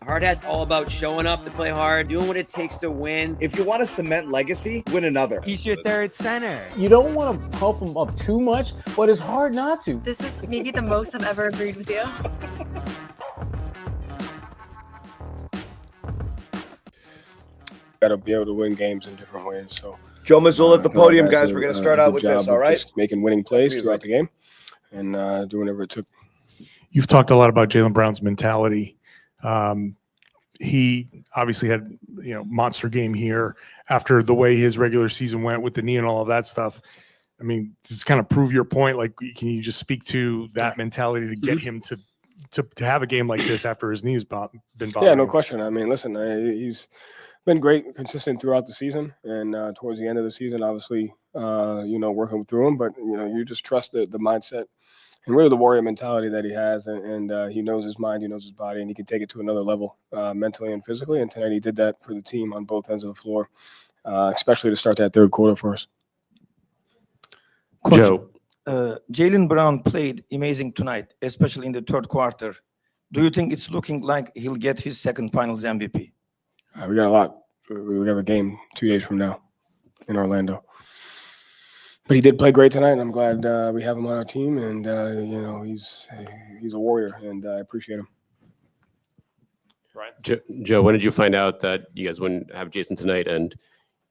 Hard Hat's all about showing up to play hard, doing what it takes to win. If you want to cement legacy, win another. He's your third center. You don't want to pump him up too much, but it's hard not to. This is maybe the most I've ever agreed with you. Got to be able to win games in different ways. So Joe Mazzulla at the podium, guys. We're going to start out with this, all right? Making winning plays throughout the game and doing whatever it took. You've talked a lot about Jaylen Brown's mentality. He obviously had, monster game here after the way his regular season went with the knee and all of that stuff. I mean, just kind of prove your point. Like, can you just speak to that mentality to get him to have a game like this after his knee's been bothering? Yeah, no question. I mean, listen, he's been great, consistent throughout the season, and towards the end of the season, obviously, working through him. But you just trust the mindset and really the warrior mentality that he has, and he knows his mind, he knows his body, and he can take it to another level mentally and physically. And tonight he did that for the team on both ends of the floor, especially to start that third quarter for us. Coach, Joe, Jaylen Brown played amazing tonight, especially in the third quarter. Do you think it's looking like he'll get his second Finals MVP? We got a lot. We have a game 2 days from now in Orlando. But he did play great tonight, and I'm glad we have him on our team. And he's a warrior, and I appreciate him. Right. Joe, when did you find out that you guys wouldn't have Jason tonight? And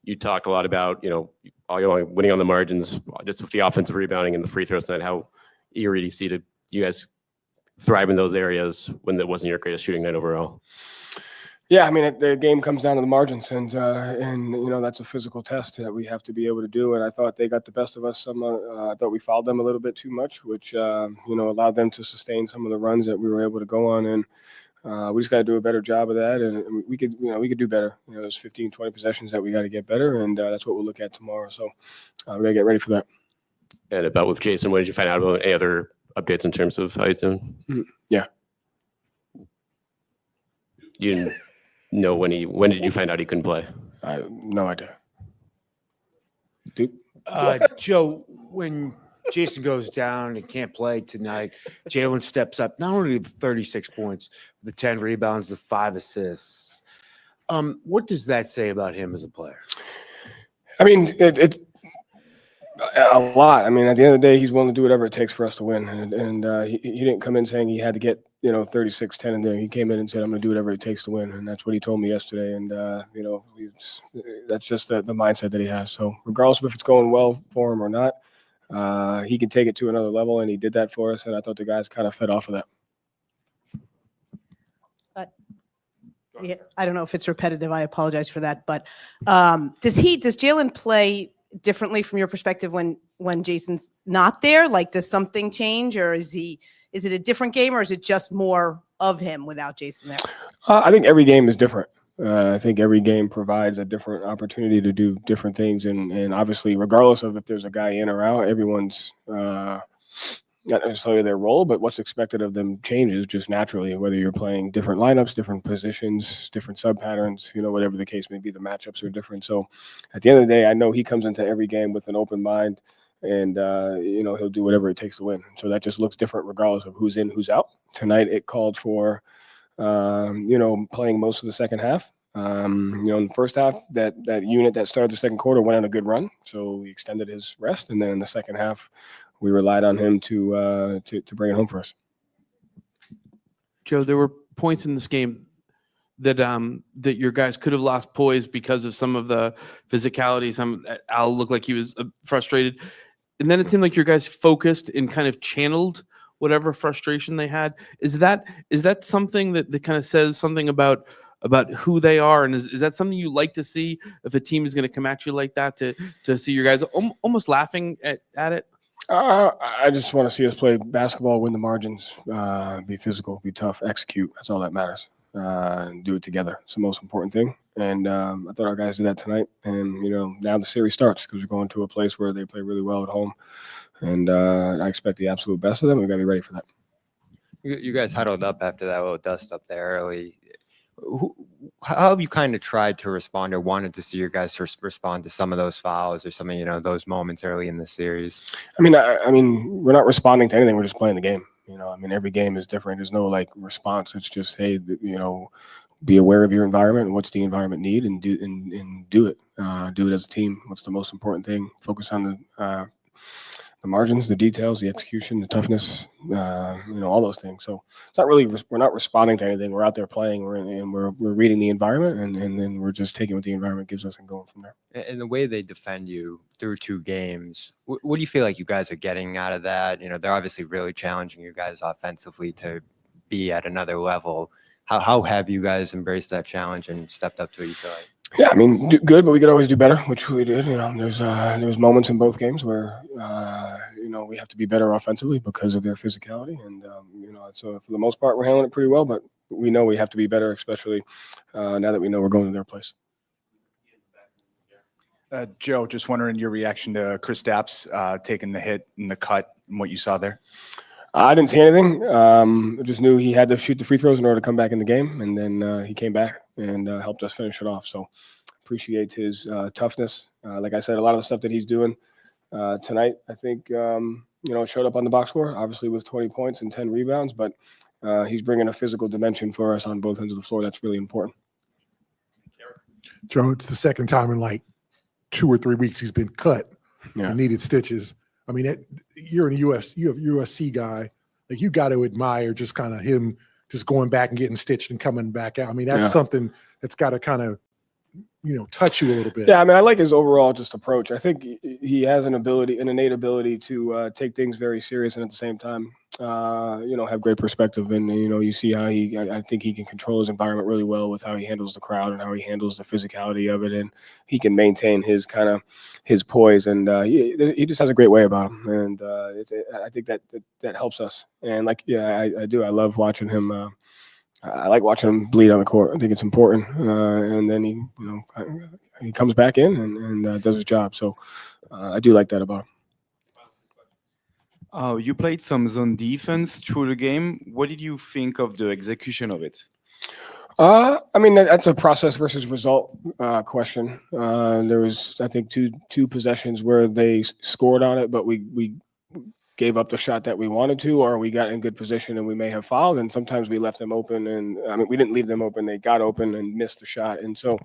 you talked a lot about winning on the margins, just with the offensive rebounding and the free throws tonight. How eerie do you see you guys thrive in those areas when it wasn't your greatest shooting night overall? Yeah, I mean, the game comes down to the margins, and that's a physical test that we have to be able to do. And I thought they got the best of us. I thought we fouled them a little bit too much, which allowed them to sustain some of the runs that we were able to go on. And we just got to do a better job of that. And we could do better. There's 15, 20 possessions that we got to get better, and that's what we'll look at tomorrow. So we got to get ready for that. And about with Jason, when did you find out about any other updates in terms of how he's doing? Yeah. You didn't know when did you find out he couldn't play? I have no idea. Dude. Joe, when Jason goes down and can't play tonight, Jaylen steps up, not only the 36 points, the 10 rebounds, the 5 assists. What does that say about him as a player? I mean, it's a lot. I mean, at the end of the day, he's willing to do whatever it takes for us to win. And he didn't come in saying he had to get 36, 10 in there. He came in and said, I'm going to do whatever it takes to win. And that's what he told me yesterday. And, that's just the mindset that he has. So regardless of if it's going well for him or not, he can take it to another level. And he did that for us. And I thought the guys kind of fed off of that. Yeah, I don't know if it's repetitive. I apologize for that. But does Jaylen play differently from your perspective when Jason's not there? Like, does something change, or is it a different game, or is it just more of him without Jason there? I think every game is different. I think every game provides a different opportunity to do different things. And obviously, regardless of if there's a guy in or out, everyone's not necessarily their role, but what's expected of them changes just naturally, whether you're playing different lineups, different positions, different sub patterns, whatever the case may be, the matchups are different. So at the end of the day, I know he comes into every game with an open mind, and he'll do whatever it takes to win. So that just looks different regardless of who's in, who's out. Tonight it called for playing most of the second half. In the first half, that unit that started the second quarter went on a good run, so he extended his rest, and then in the second half we relied on him to bring it home for us. Joe, there were points in this game that your guys could have lost poise because of some of the physicality. Al looked like he was frustrated. And then it seemed like your guys focused and kind of channeled whatever frustration they had. Is that something that kind of says something about who they are? And is that something you like to see if a team is going to come at you like that, to see your guys almost laughing at it? I just want to see us play basketball, win the margins, be physical, be tough, execute. That's all that matters. And do it together. It's the most important thing. And I thought our guys did that tonight. And, now the series starts because we're going to a place where they play really well at home. And I expect the absolute best of them. We've got to be ready for that. You guys huddled up after that little dust up there early. How have you kind of tried to respond or wanted to see your guys respond to some of those fouls or some of, those moments early in the series? I mean, we're not responding to anything. We're just playing the game. Every game is different. There's no response. It's just, hey, be aware of your environment and what's the environment need, and do it. Do it as a team. What's the most important thing? Focus on the margins, the details, the execution, the toughness, all those things. So it's not really, we're not responding to anything. We're out there playing, we're reading the environment, and then we're just taking what the environment gives us and going from there. And the way they defend you through 2 games, what do you feel like you guys are getting out of that? They're obviously really challenging you guys offensively to be at another level. How have you guys embraced that challenge and stepped up to it, you feel like? Yeah, I mean, good, but we could always do better, which we did. There's moments in both games where we have to be better offensively because of their physicality, and so for the most part we're handling it pretty well. But we know we have to be better, especially now that we know we're going to their place. Joe, just wondering your reaction to Kristaps taking the hit and the cut and what you saw there. I didn't see anything. I just knew he had to shoot the free throws in order to come back in the game, and then he came back and helped us finish it off. So appreciate his toughness. Like I said, a lot of the stuff that he's doing tonight, I think, showed up on the box score, obviously with 20 points and 10 rebounds, but he's bringing a physical dimension for us on both ends of the floor. That's really important. Joe, it's the second time in like 2 or 3 weeks he's been cut and needed stitches. I mean, you're in USC guy. Like, you got to admire just kind of him just going back and getting stitched and coming back out. I mean, that's something that's got to kind of, touch you a little bit. Yeah, I mean, I like his overall just approach. I think he has an innate ability to take things very serious and at the same time, have great perspective. And, you see how I think he can control his environment really well with how he handles the crowd and how he handles the physicality of it. And he can maintain his poise. And he just has a great way about him. And I think that helps us. And I do. I love watching him. I like watching him bleed on the court. I think it's important. And then he comes back in and does his job. So I do like that about him. You played some zone defense through the game. What did you think of the execution of it? I mean, that's a process versus result question. There was, I think, two possessions where they scored on it, but we gave up the shot that we wanted to, or we got in good position and we may have fouled. And sometimes we left them open, and I mean, we didn't leave them open. They got open and missed the shot. And so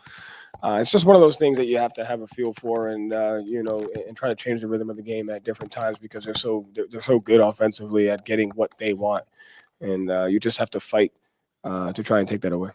it's just one of those things that you have to have a feel for, and and try to change the rhythm of the game at different times, because they're so good offensively at getting what they want, and you just have to fight to try and take that away.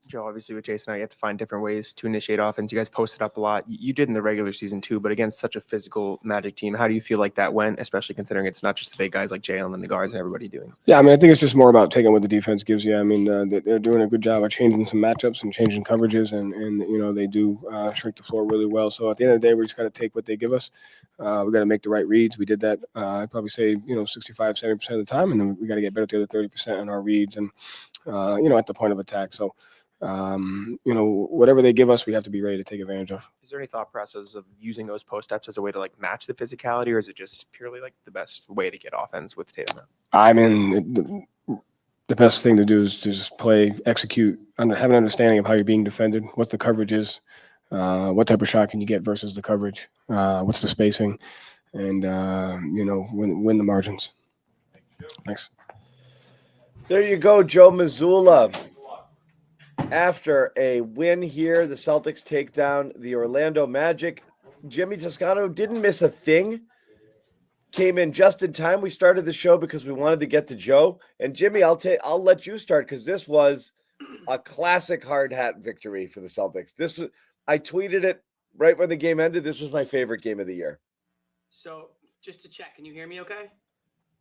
Joe, obviously with Jason, you have to find different ways to initiate offense. You guys posted up a lot. You did in the regular season too, but against such a physical Magic team, how do you feel like that went, especially considering it's not just the big guys like Jaylen and the guards and everybody doing? Yeah, I mean, I think it's just more about taking what the defense gives you. I mean, they're doing a good job of changing some matchups and changing coverages, and they do shrink the floor really well. So at the end of the day, we just got to take what they give us. We got to make the right reads. We did that, I'd probably say, 65-70% of the time, and then we got to get better to the 30% on our reads and, at the point of attack. So, whatever they give us, we have to be ready to take advantage of. Is there any thought process of using those post-ups as a way to match the physicality, or is it just purely the best way to get offense with Tatum? I mean, the best thing to do is to just play, execute, have an understanding of how you're being defended, what the coverage is, what type of shot can you get versus the coverage, what's the spacing, and win the margins. Thanks. There you go, Joe Mazzulla. After a win here, the Celtics take down the Orlando Magic. Jimmy Toscano didn't miss a thing. Came in just in time. We started the show because we wanted to get to Joe. And Jimmy, I'll let you start, because this was a classic hard hat victory for the Celtics. I tweeted it right when the game ended. This was my favorite game of the year. So just to check, can you hear me okay?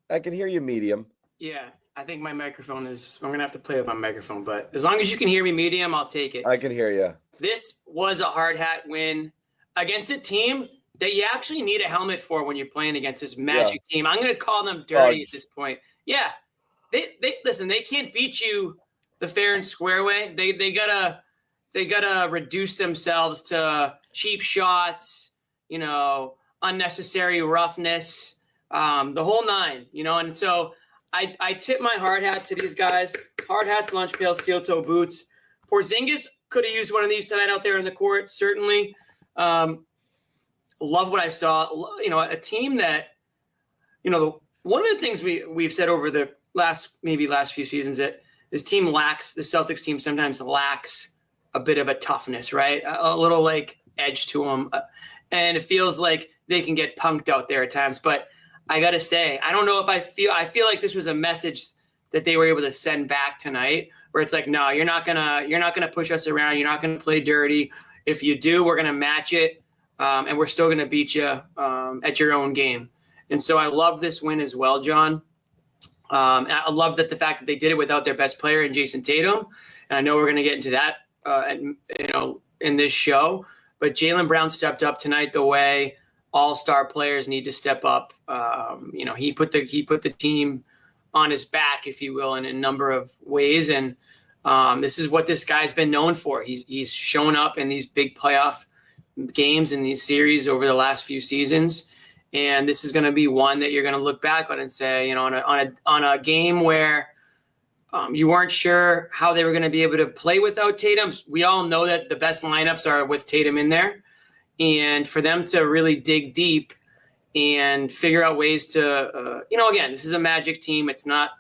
I can hear you medium. Yeah, I think my microphone I'm going to have to play with my microphone, but as long as you can hear me medium, I'll take it. I can hear you. This was a hard hat win against a team that you actually need a helmet for when you're playing against this Magic team. I'm going to call them dirty at this point. Yeah, they listen, they can't beat you the fair and square way. They gotta reduce themselves to cheap shots, unnecessary roughness, the whole nine, and so I tip my hard hat to these guys. Hard hats, lunch pails, steel toe boots. Porzingis could have used one of these tonight out there in the court, certainly. Love what I saw. A team that, one of the things we've said over the last few seasons, that the Celtics team sometimes lacks a bit of a toughness, right? A little like edge to them. And it feels like they can get punked out there at times. But I got to say, I don't know if I feel like this was a message that they were able to send back tonight where it's like, no, you're not going to push us around. You're not going to play dirty. If you do, we're going to match it. And we're still going to beat you at your own game. And so I love this win as well, John. And I love that the fact that they did it without their best player in Jason Tatum. And I know we're going to get into that, in this show. But Jaylen Brown stepped up tonight the way all-star players need to step up. He put the team on his back, if you will, in a number of ways. And this is what this guy's been known for. He's shown up in these big playoff games in these series over the last few seasons. And this is going to be one that you're going to look back on and say, on a game where you weren't sure how they were going to be able to play without Tatum. We all know that the best lineups are with Tatum in there. And for them to really dig deep and figure out ways to, again, this is a Magic team. It's not,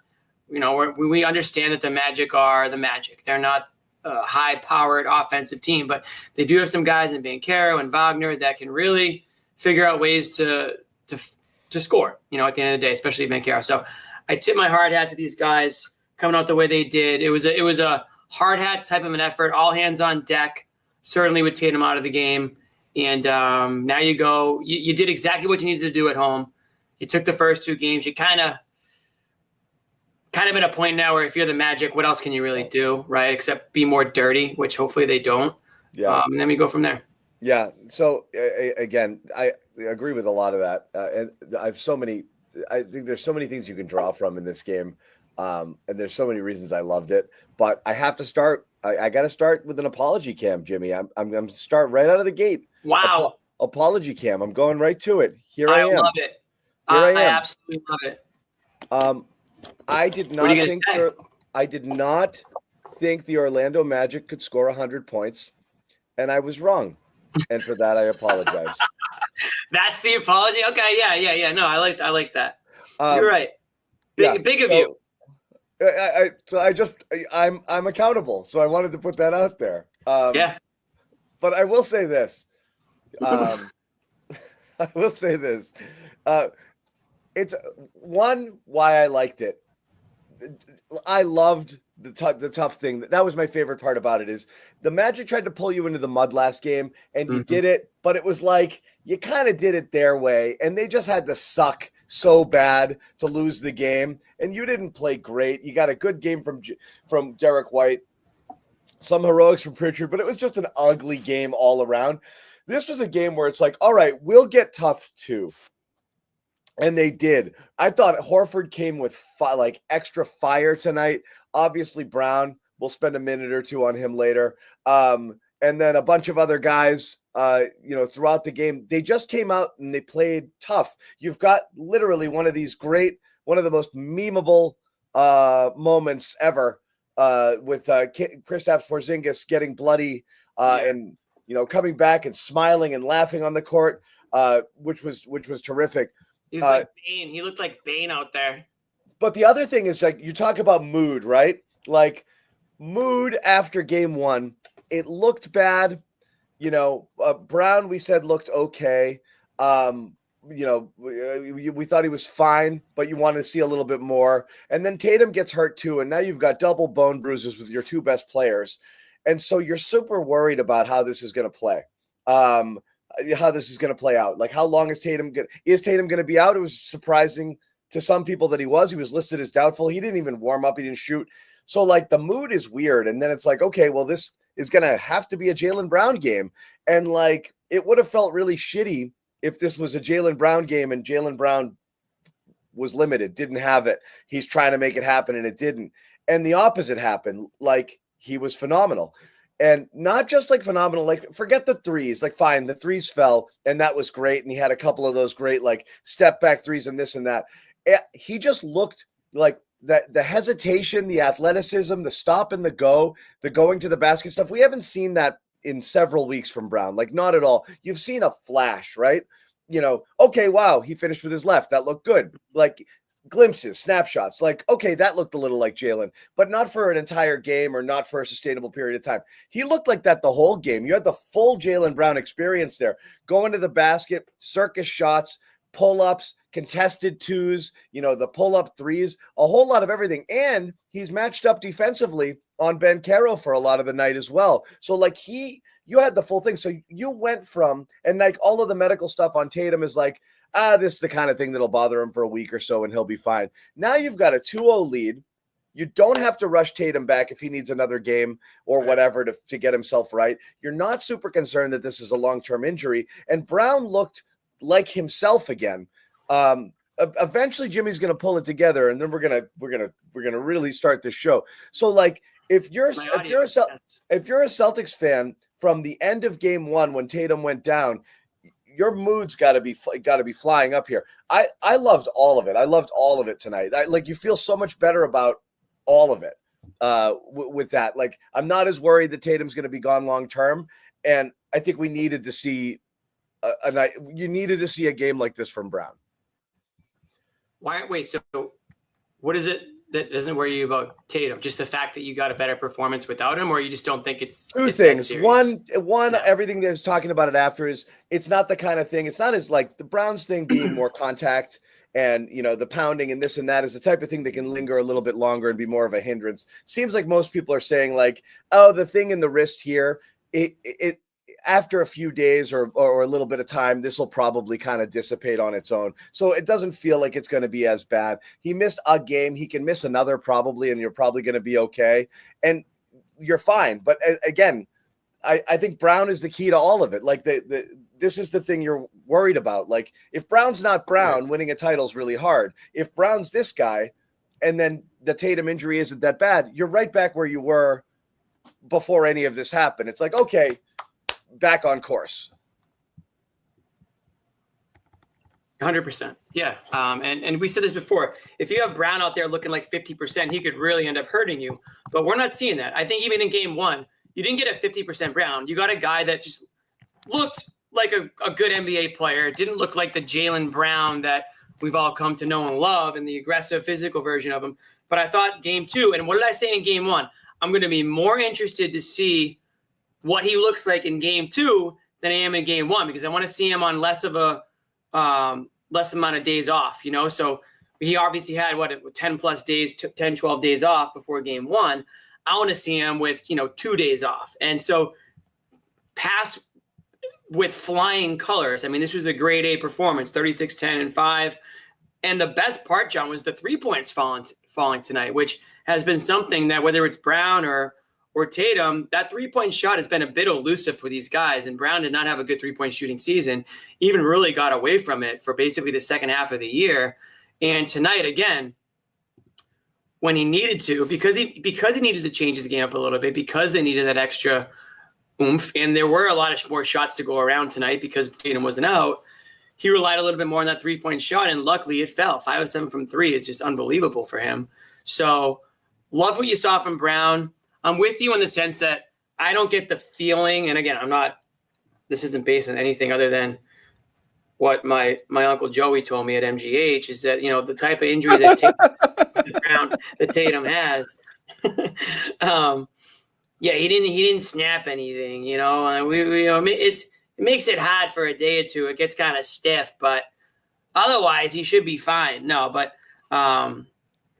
we understand that the Magic are the Magic. They're not a high-powered offensive team, but they do have some guys in Banchero and Wagner that can really figure out ways to score, at the end of the day, especially Banchero. So I tip my hard hat to these guys coming out the way they did. It was a hard hat type of an effort, all hands on deck, certainly with Tatum out of the game. And now you go, you did exactly what you needed to do at home. You took the first two games. You kind of at a point now where if you're the Magic, what else can you really do, right? Except be more dirty, which hopefully they don't. Yeah. And then we go from there. Yeah. So again, I agree with a lot of that. And I think there's so many things you can draw from in this game. And there's so many reasons I loved it, but I have to start. I got to start with an apology cam, Jimmy. I'm going to start right out of the gate. Wow. Apology cam. I'm going right to it. Here I am. Love it. Here I am. I absolutely love it. I did not think the Orlando Magic could score 100 points, and I was wrong. And for that, I apologize. That's the apology. Okay. Yeah. No, I like that. You're right. Big of you. I'm accountable. So I wanted to put that out there. Yeah. But I will say this. It's one, why I liked it. I loved the tough thing. That was my favorite part about it is the Magic tried to pull you into the mud last game and you did it, but it was like you kind of did it their way and they just had to suck so bad to lose the game. And you didn't play great. You got a good game from Derek White, some heroics from Pritchard, but it was just an ugly game all around. This was a game where it's like, all right, we'll get tough too. And they did. I thought Horford came with extra fire tonight. Obviously, Brown, we'll spend a minute or two on him later. And then a bunch of other guys, throughout the game, they just came out and they played tough. You've got literally one of the most memeable moments ever with Kristaps Porzingis getting bloody and coming back and smiling and laughing on the court, which was terrific. He's like Bane. He looked like Bane out there. But the other thing is, like, you talk about mood, right? Like, mood after game one, it looked bad. Brown, we said, looked okay. We thought he was fine, but you wanted to see a little bit more. And then Tatum gets hurt too, and now you've got double bone bruises with your two best players. And so you're super worried about how this is going to play. How this is going to play out. Like, how long is Tatum going to be out? It was surprising to some people that he was listed as doubtful. He didn't even warm up. He didn't shoot. So like the mood is weird. And then it's like, okay, well, this is going to have to be a Jaylen Brown game. And like, it would have felt really shitty if this was a Jaylen Brown game and Jaylen Brown was limited, didn't have it. He's trying to make it happen and it didn't. And the opposite happened. Like, he was phenomenal. And not just like phenomenal, like forget the threes, like fine, the threes fell and that was great. And he had a couple of those great, like step back threes and this and that. He just looked like that, the hesitation, the athleticism, the stop and the going to the basket stuff. We haven't seen that in several weeks from Brown, like not at all. You've seen a flash, right? Okay, wow, he finished with his left. That looked good. Like glimpses, snapshots. Like, okay, that looked a little like Jaylen, but not for an entire game or not for a sustainable period of time. He looked like that the whole game. You had the full Jaylen Brown experience there. Going to the basket, circus shots, pull-ups, contested twos, the pull-up threes, a whole lot of everything. And he's matched up defensively on Ben Caro for a lot of the night as well. So like you had the full thing. So you went from, and like all of the medical stuff on Tatum is like, this is the kind of thing that'll bother him for a week or so and he'll be fine. Now you've got a 2-0 lead. You don't have to rush Tatum back if he needs another game or whatever to get himself right. You're not super concerned that this is a long-term injury. And Brown looked like himself again. Eventually Jimmy's going to pull it together, and then we're going to really start this show. So like if you're a Celtics fan from the end of game 1 when Tatum went down, your mood's got to be flying up here. I loved all of it. I loved all of it tonight. You feel so much better about all of it with that. Like, I'm not as worried that Tatum's going to be gone long term, and I think we needed to see a game like this from Brown. Wait, so what is it that doesn't worry you about Tatum? Just the fact that you got a better performance without him, or you just don't think it's two things. One, everything that's talking about it after is it's not the kind of thing. It's not as like the Browns thing being more contact and the pounding and this and that is the type of thing that can linger a little bit longer and be more of a hindrance. Seems like most people are saying like, oh, the thing in the wrist here, it after a few days or a little bit of time, this will probably kind of dissipate on its own. So it doesn't feel like it's going to be as bad. He missed a game. He can miss another probably, and you're probably going to be okay. And you're fine. But again, I think Brown is the key to all of it. Like this is the thing you're worried about. Like if Brown's not Brown, winning a title is really hard. If Brown's this guy and then the Tatum injury isn't that bad, you're right back where you were before any of this happened. It's like, okay, back on course. 100%. Yeah. And we said this before. If you have Brown out there looking like 50%, he could really end up hurting you. But we're not seeing that. I think even in game 1, you didn't get a 50% Brown. You got a guy that just looked like a good NBA player. It didn't look like the Jaylen Brown that we've all come to know and love and the aggressive physical version of him. But I thought game 2, and what did I say in game 1? I'm going to be more interested to see what he looks like in game 2 than I am in game 1, because I want to see him on less amount of days off, So he obviously had 10 plus days, 10, 12 days off before game 1. I want to see him with, 2 days off. And so past with flying colors. I mean, this was a grade A performance, 36, 10 and 5. And the best part, John, was the 3-points falling tonight, which has been something that whether it's Brown or Tatum, that 3-point shot has been a bit elusive for these guys. And Brown did not have a good 3-point shooting season, even really got away from it for basically the second half of the year. And tonight, again, when he needed to, because he needed to change his game up a little bit, because they needed that extra oomph, and there were a lot of more shots to go around tonight because Tatum wasn't out, he relied a little bit more on that 3-point shot, and luckily it fell. 5 of 7 from 3 is just unbelievable for him. So love what you saw from Brown. I'm with you in the sense that I don't get the feeling, and again, this isn't based on anything other than what my Uncle Joey told me at MGH, is that, the type of injury that Tatum has, he didn't snap anything, it makes it hard for a day or two. It gets kind of stiff, but otherwise he should be fine. No, but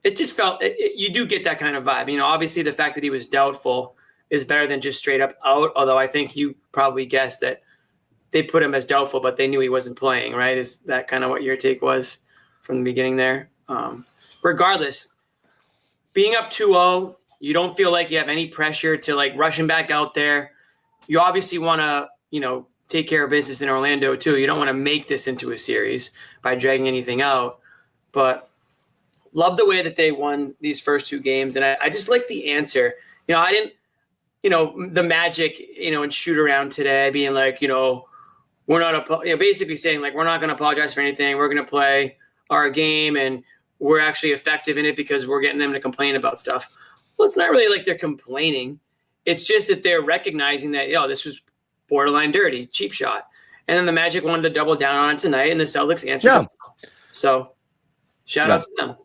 it just felt you do get that kind of vibe. Obviously the fact that he was doubtful is better than just straight up out. Although I think you probably guessed that they put him as doubtful, but they knew he wasn't playing, right? Is that kind of what your take was from the beginning there? Regardless, being up 2-0, you don't feel like you have any pressure to rush him back out there. You obviously want to, take care of business in Orlando too. You don't want to make this into a series by dragging anything out, but love the way that they won these first 2 games. And I just like the answer. I didn't, the Magic, and shoot around today being like, we're not, basically saying we're not going to apologize for anything. We're going to play our game and we're actually effective in it because we're getting them to complain about stuff. Well, it's not really like they're complaining. It's just that they're recognizing that, this was borderline dirty, cheap shot. And then the Magic wanted to double down on it tonight, and the Celtics answered. Yeah. So Shout out to them.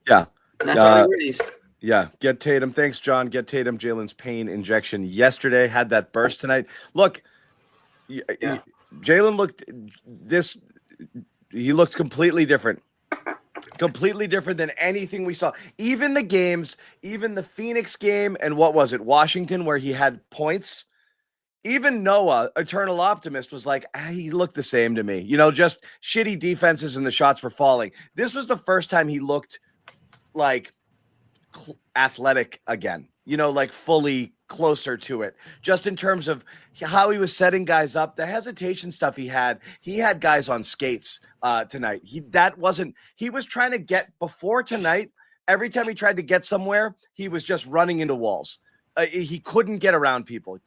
Yeah. And that's all we release. Yeah, get Tatum. Thanks, John. Get Tatum. Jalen's pain injection yesterday had that burst tonight. Look, Jaylen looked he looked completely different. Completely different than anything we saw. Even the games, even the Phoenix game, and what was it, Washington, where he had points. Even Noah, eternal optimist, was like, he looked the same to me. Just shitty defenses and the shots were falling. This was the first time he looked like athletic again, like fully closer to it, just in terms of how he was setting guys up, the hesitation stuff he had guys on skates tonight. He was trying to get before tonight. Every time he tried to get somewhere, he was just running into walls. He couldn't get around people.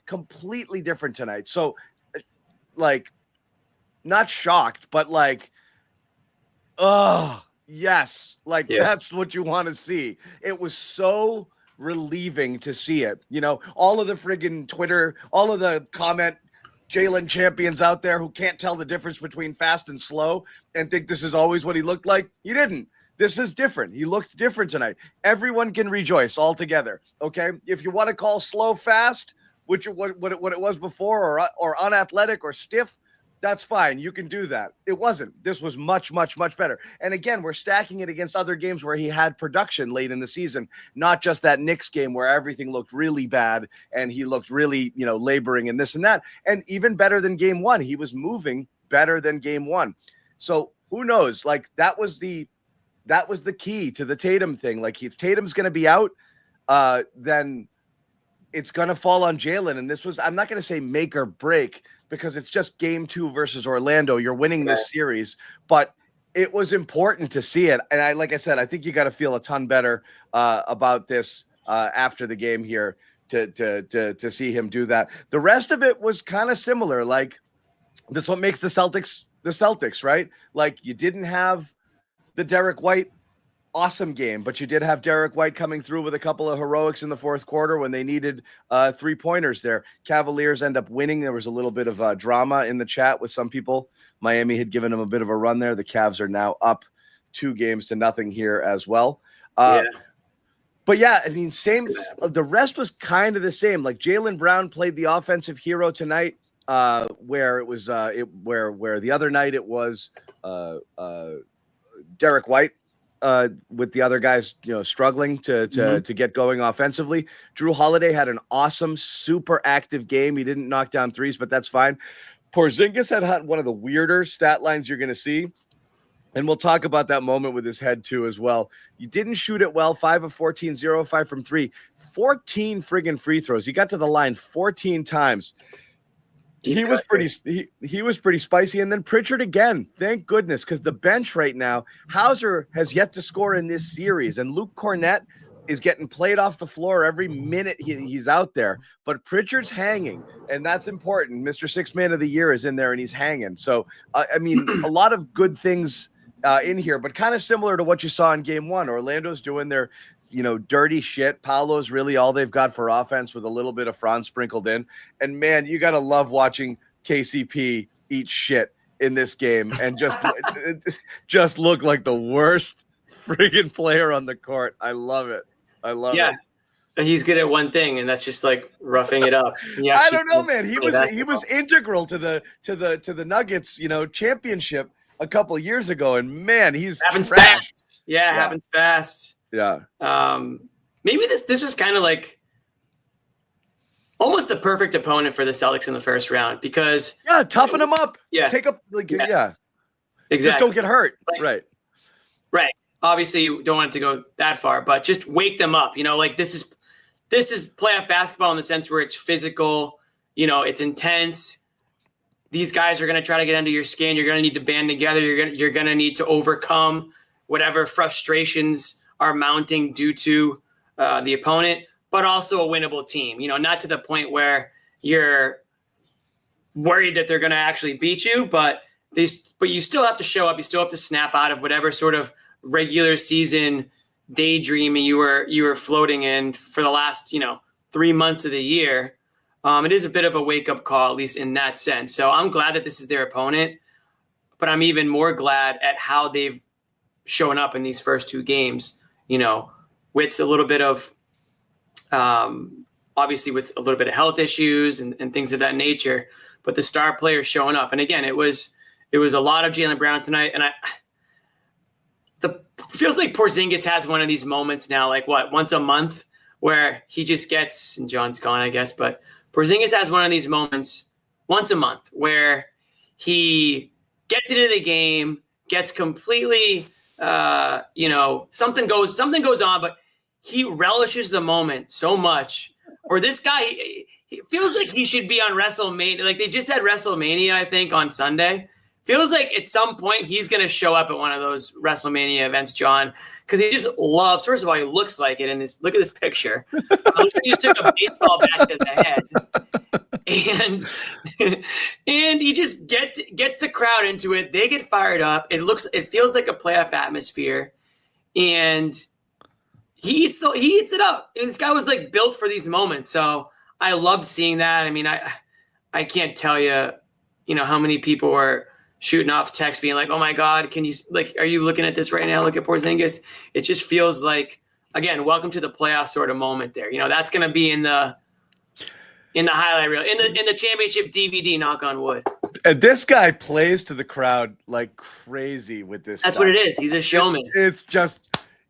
Completely different tonight. So not shocked, but yes, that's what you want to see. It was so relieving to see it. All of the friggin' Twitter, all of the comment Jaylen champions out there who can't tell the difference between fast and slow and think this is always what he looked like. He didn't. This is different. He looked different tonight. Everyone can rejoice all together. Okay. If you want to call slow fast, what it was before, or unathletic or stiff, that's fine. You can do that. It wasn't. This was much, much, much better. And again, we're stacking it against other games where he had production late in the season, not just that Knicks game where everything looked really bad and he looked really, laboring and this and that. And even better than game one, he was moving better than game one. So who knows? That was the key to the Tatum thing. If Tatum's going to be out, then it's going to fall on Jaylen. And this was, I'm not going to say make or break, because it's just game 2 versus Orlando. You're winning this series, but it was important to see it. And like I said, I think you got to feel a ton better about this after the game here to see him do that. The rest of it was kind of similar. That's what makes the Celtics, right? You didn't have the Derek White awesome game, but you did have Derek White coming through with a couple of heroics in the fourth quarter when they needed 3-pointers there. Cavaliers end up winning. There was a little bit of drama in the chat with some people. Miami had given them a bit of a run there. The Cavs are now up 2-0 here as well. But yeah, same. The rest was kind of the same. Jaylen Brown played the offensive hero tonight, where it was where the other night it was Derek White. With the other guys, struggling to get going offensively. Drew Holiday had an awesome, super active game. He didn't knock down threes, but that's fine. Porzingis had one of the weirder stat lines you're going to see. And we'll talk about that moment with his head too as well. You didn't shoot it well. 5 of 14, 0 of 5 from 3. 14 friggin' free throws. He got to the line 14 times. He was pretty spicy. And then Pritchard again, thank goodness, because the bench right now, Hauser has yet to score in this series, and Luke Kornet is getting played off the floor every minute he's out there. But Pritchard's hanging, and that's important. Mr. Sixth Man of the Year is in there, and he's hanging. So, a lot of good things in here, but kind of similar to what you saw in game 1. Orlando's doing their dirty shit. Paolo's really all they've got for offense with a little bit of Franz sprinkled in. And man, you got to love watching KCP eat shit in this game and just look like the worst friggin' player on the court. I love it. I love it. He's good at one thing, and that's just roughing it up. I don't know, man. He was integral to the Nuggets, championship a couple of years ago, and man, he's happens trash. fast. Yeah, happens fast. Yeah. Maybe this was kind of almost the perfect opponent for the Celtics in the first round, because toughen them up. Yeah. Take up exactly. Just don't get hurt. Right. Obviously you don't want it to go that far, but just wake them up. This is playoff basketball in the sense where it's physical, it's intense. These guys are going to try to get under your skin. You're going to need to band together. You're going to need to overcome whatever frustrations are mounting due to the opponent, but also a winnable team. Not to the point where you're worried that they're going to actually beat you, but you still have to show up. You still have to snap out of whatever sort of regular season daydreaming you were floating in for the last 3 months of the year. It is a bit of a wake up call, at least in that sense. So I'm glad that this is their opponent, but I'm even more glad at how they've showing up in these first 2 games, with a little bit of, obviously with a little bit of health issues and things of that nature, but the star players showing up. And again, it was a lot of Jaylen Brown tonight. And feels like Porzingis has one of these moments now, like once a month, where he just gets, and John's gone, I guess, but Porzingis has one of these moments once a month where he gets into the game, gets completely, something goes on, but he relishes the moment so much. Or this guy, he feels like he should be on WrestleMania. Like they just had WrestleMania, I think, on Sunday. Feels like at some point he's going to show up at one of those WrestleMania events, John, because he just loves. First of all, he looks like it. And look at this picture. Looks like he just took a baseball bat to the head, and he just gets the crowd into it. They get fired up. It feels like a playoff atmosphere, and he eats it up. And this guy was like built for these moments. So I love seeing that. I mean, I can't tell you, how many people were shooting off text being like, oh my God, are you looking at this right now? Look at Porzingis. It just feels like, again, welcome to the playoff sort of moment there. That's going to be in the highlight reel, in the championship DVD, knock on wood. And this guy plays to the crowd like crazy with this. That's stuff. what it is. He's a showman. It's just,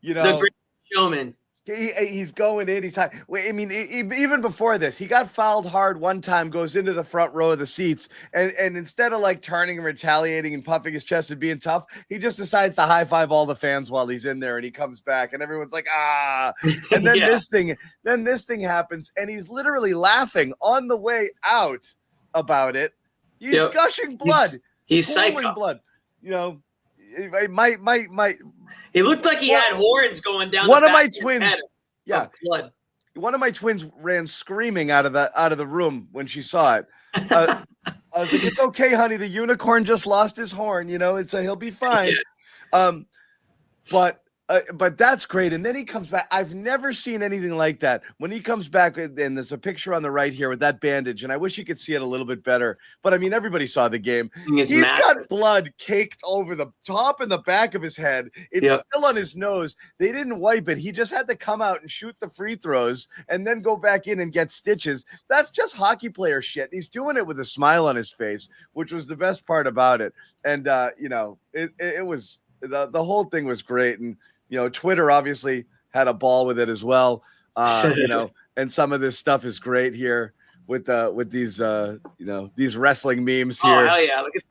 the great showman. He's going in. He's high. I mean, even before this, he got fouled hard one time, goes into the front row of the seats, and instead of like turning and retaliating and puffing his chest and being tough, he just decides to high five all the fans while he's in there, and he comes back, and everyone's like, ah. And then this thing happens, and he's literally laughing on the way out about it. He's gushing blood. He's psycho. Blood. My. It looked like he had horns going down. One the of back my twins, blood. One of my twins ran screaming out of the room when she saw it. I was like, "It's okay, honey. The unicorn just lost his horn. He'll be fine." But that's great. And then he comes back. I've never seen anything like that. When he comes back, and there's a picture on the right here with that bandage, and I wish you could see it a little bit better. But I mean, everybody saw the game. He's got blood caked over the top and the back of his head. It's still on his nose. They didn't wipe it. He just had to come out and shoot the free throws and then go back in and get stitches. That's just hockey player shit. He's doing it with a smile on his face, which was the best part about it. And, it was the whole thing was great. And, Twitter obviously had a ball with it as well. And some of this stuff is great here with these these wrestling memes here. Oh hell yeah! Look at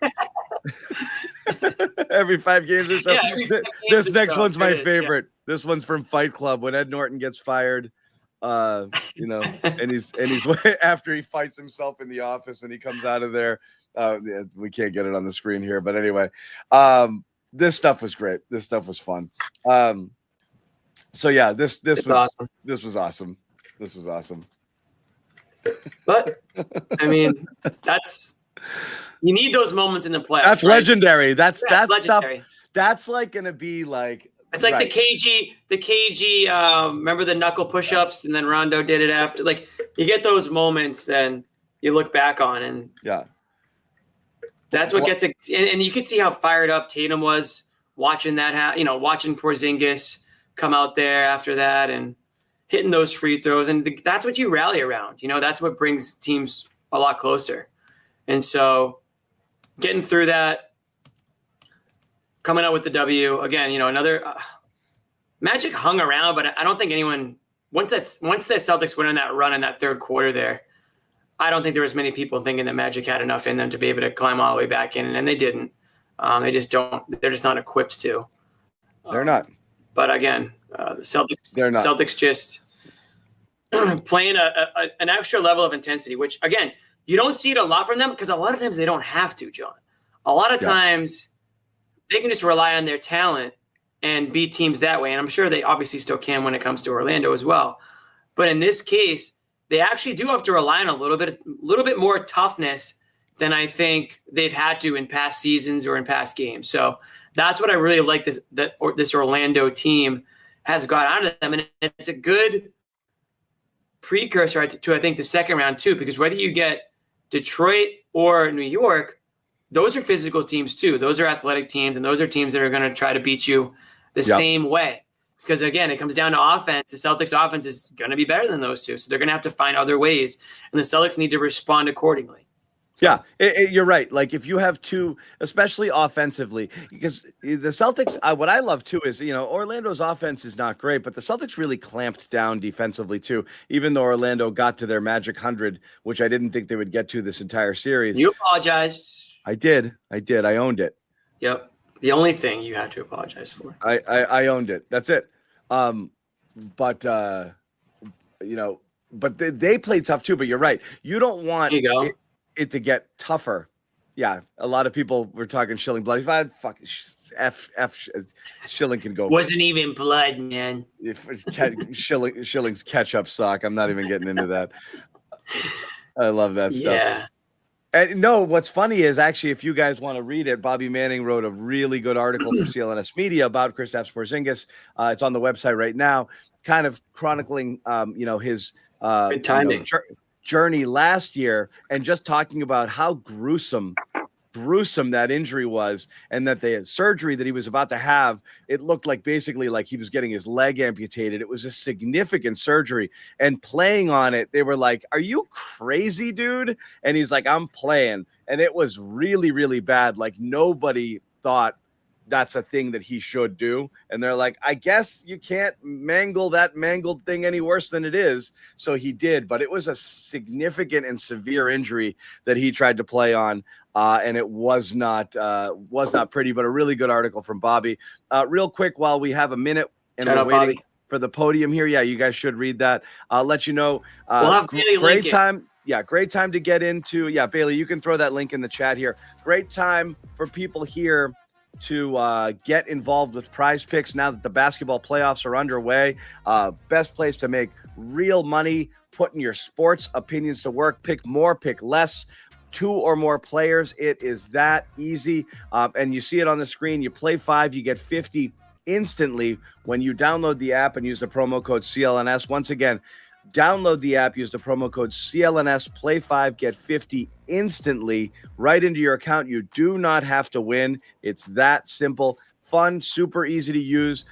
that. Every 5 games or so. This next one's my favorite. Yeah. This one's from Fight Club when Ed Norton gets fired. And he's after he fights himself in the office and he comes out of there. We can't get it on the screen here, but anyway. This stuff was great. This stuff was fun. So yeah, this was awesome. This was awesome. This was awesome. But I mean, you need those moments in the playoffs. That's legendary. That's legendary. Stuff. That's like gonna be like. It's like the KG. Remember the knuckle push-ups, and then Rondo did it after. Like you get those moments, then you look back on, and that's what gets it. And you could see how fired up Tatum was watching that. Watching Porzingis come out there after that and hitting those free throws, and that's what you rally around. That's what brings teams a lot closer. And so, getting through that, coming out with the W again. Another Magic hung around, but I don't think anyone once that Celtics went on that run in that third quarter there. I don't think there was many people thinking that Magic had enough in them to be able to climb all the way back in, and they didn't. They just don't. They're just not equipped to. They're not. But again, the Celtics. They're not. Celtics just playing an extra level of intensity, which again you don't see it a lot from them because a lot of times they don't have to, John. A lot of times they can just rely on their talent and beat teams that way, and I'm sure they obviously still can when it comes to Orlando as well. But in this case, they actually do have to rely on a little bit more toughness than I think they've had to in past seasons or in past games. So that's what I really like this Orlando team has got out of them. And it's a good precursor to I think, the second round too, because whether you get Detroit or New York, those are physical teams too. Those are athletic teams, and those are teams that are going to try to beat you the same way. Because again, it comes down to offense. The Celtics offense is going to be better than those two. So they're going to have to find other ways. And the Celtics need to respond accordingly. Yeah, you're right. Like if you have two, especially offensively, because the Celtics, what I love too is, Orlando's offense is not great, but the Celtics really clamped down defensively too, even though Orlando got to their magic 100, which I didn't think they would get to this entire series. You apologized. I did. I owned it. Yep. The only thing you have to apologize for. I owned it. That's it. But they played tough too, but you're right. You don't want it to get tougher. Yeah. A lot of people were talking Schilling blood. If I had fucking Schilling can go. Wasn't even blood, man. Schilling's ketchup sock. I'm not even getting into that. I love that stuff. Yeah. And no, what's funny is actually, if you guys want to read it, Bobby Manning wrote a really good article for CLNS Media about Kristaps Porzingis. It's on the website right now, kind of chronicling, his good timing. Journey last year, and just talking about how gruesome that injury was, and that the surgery that he was about to have, it looked like basically like he was getting his leg amputated. It was a significant surgery, and playing on it, they were like, "Are you crazy, dude?" And he's like, "I'm playing." And it was really, really bad. Like nobody thought that's a thing that he should do. And they're like, I guess you can't mangle that mangled thing any worse than it is. So he did, but it was a significant and severe injury that he tried to play on. And it was not pretty, but a really good article from Bobby. Real quick, while we have a minute and we're waiting for the podium here. Yeah, you guys should read that. I'll let you know. We'll have great time. Yeah, great time to get into. Yeah, Bailey, you can throw that link in the chat here. Great time for people here to get involved with Prize Picks now that the basketball playoffs are underway. Best place to make real money, putting your sports opinions to work. Pick more, pick less. 2 or more players. It is that easy. And you see it on the screen. You play 5, you get 50 instantly when you download the app and use the promo code CLNS. Once again, download the app, use the promo code CLNS, play 5, get 50 instantly right into your account. You do not have to win. It's that simple, fun, super easy to use.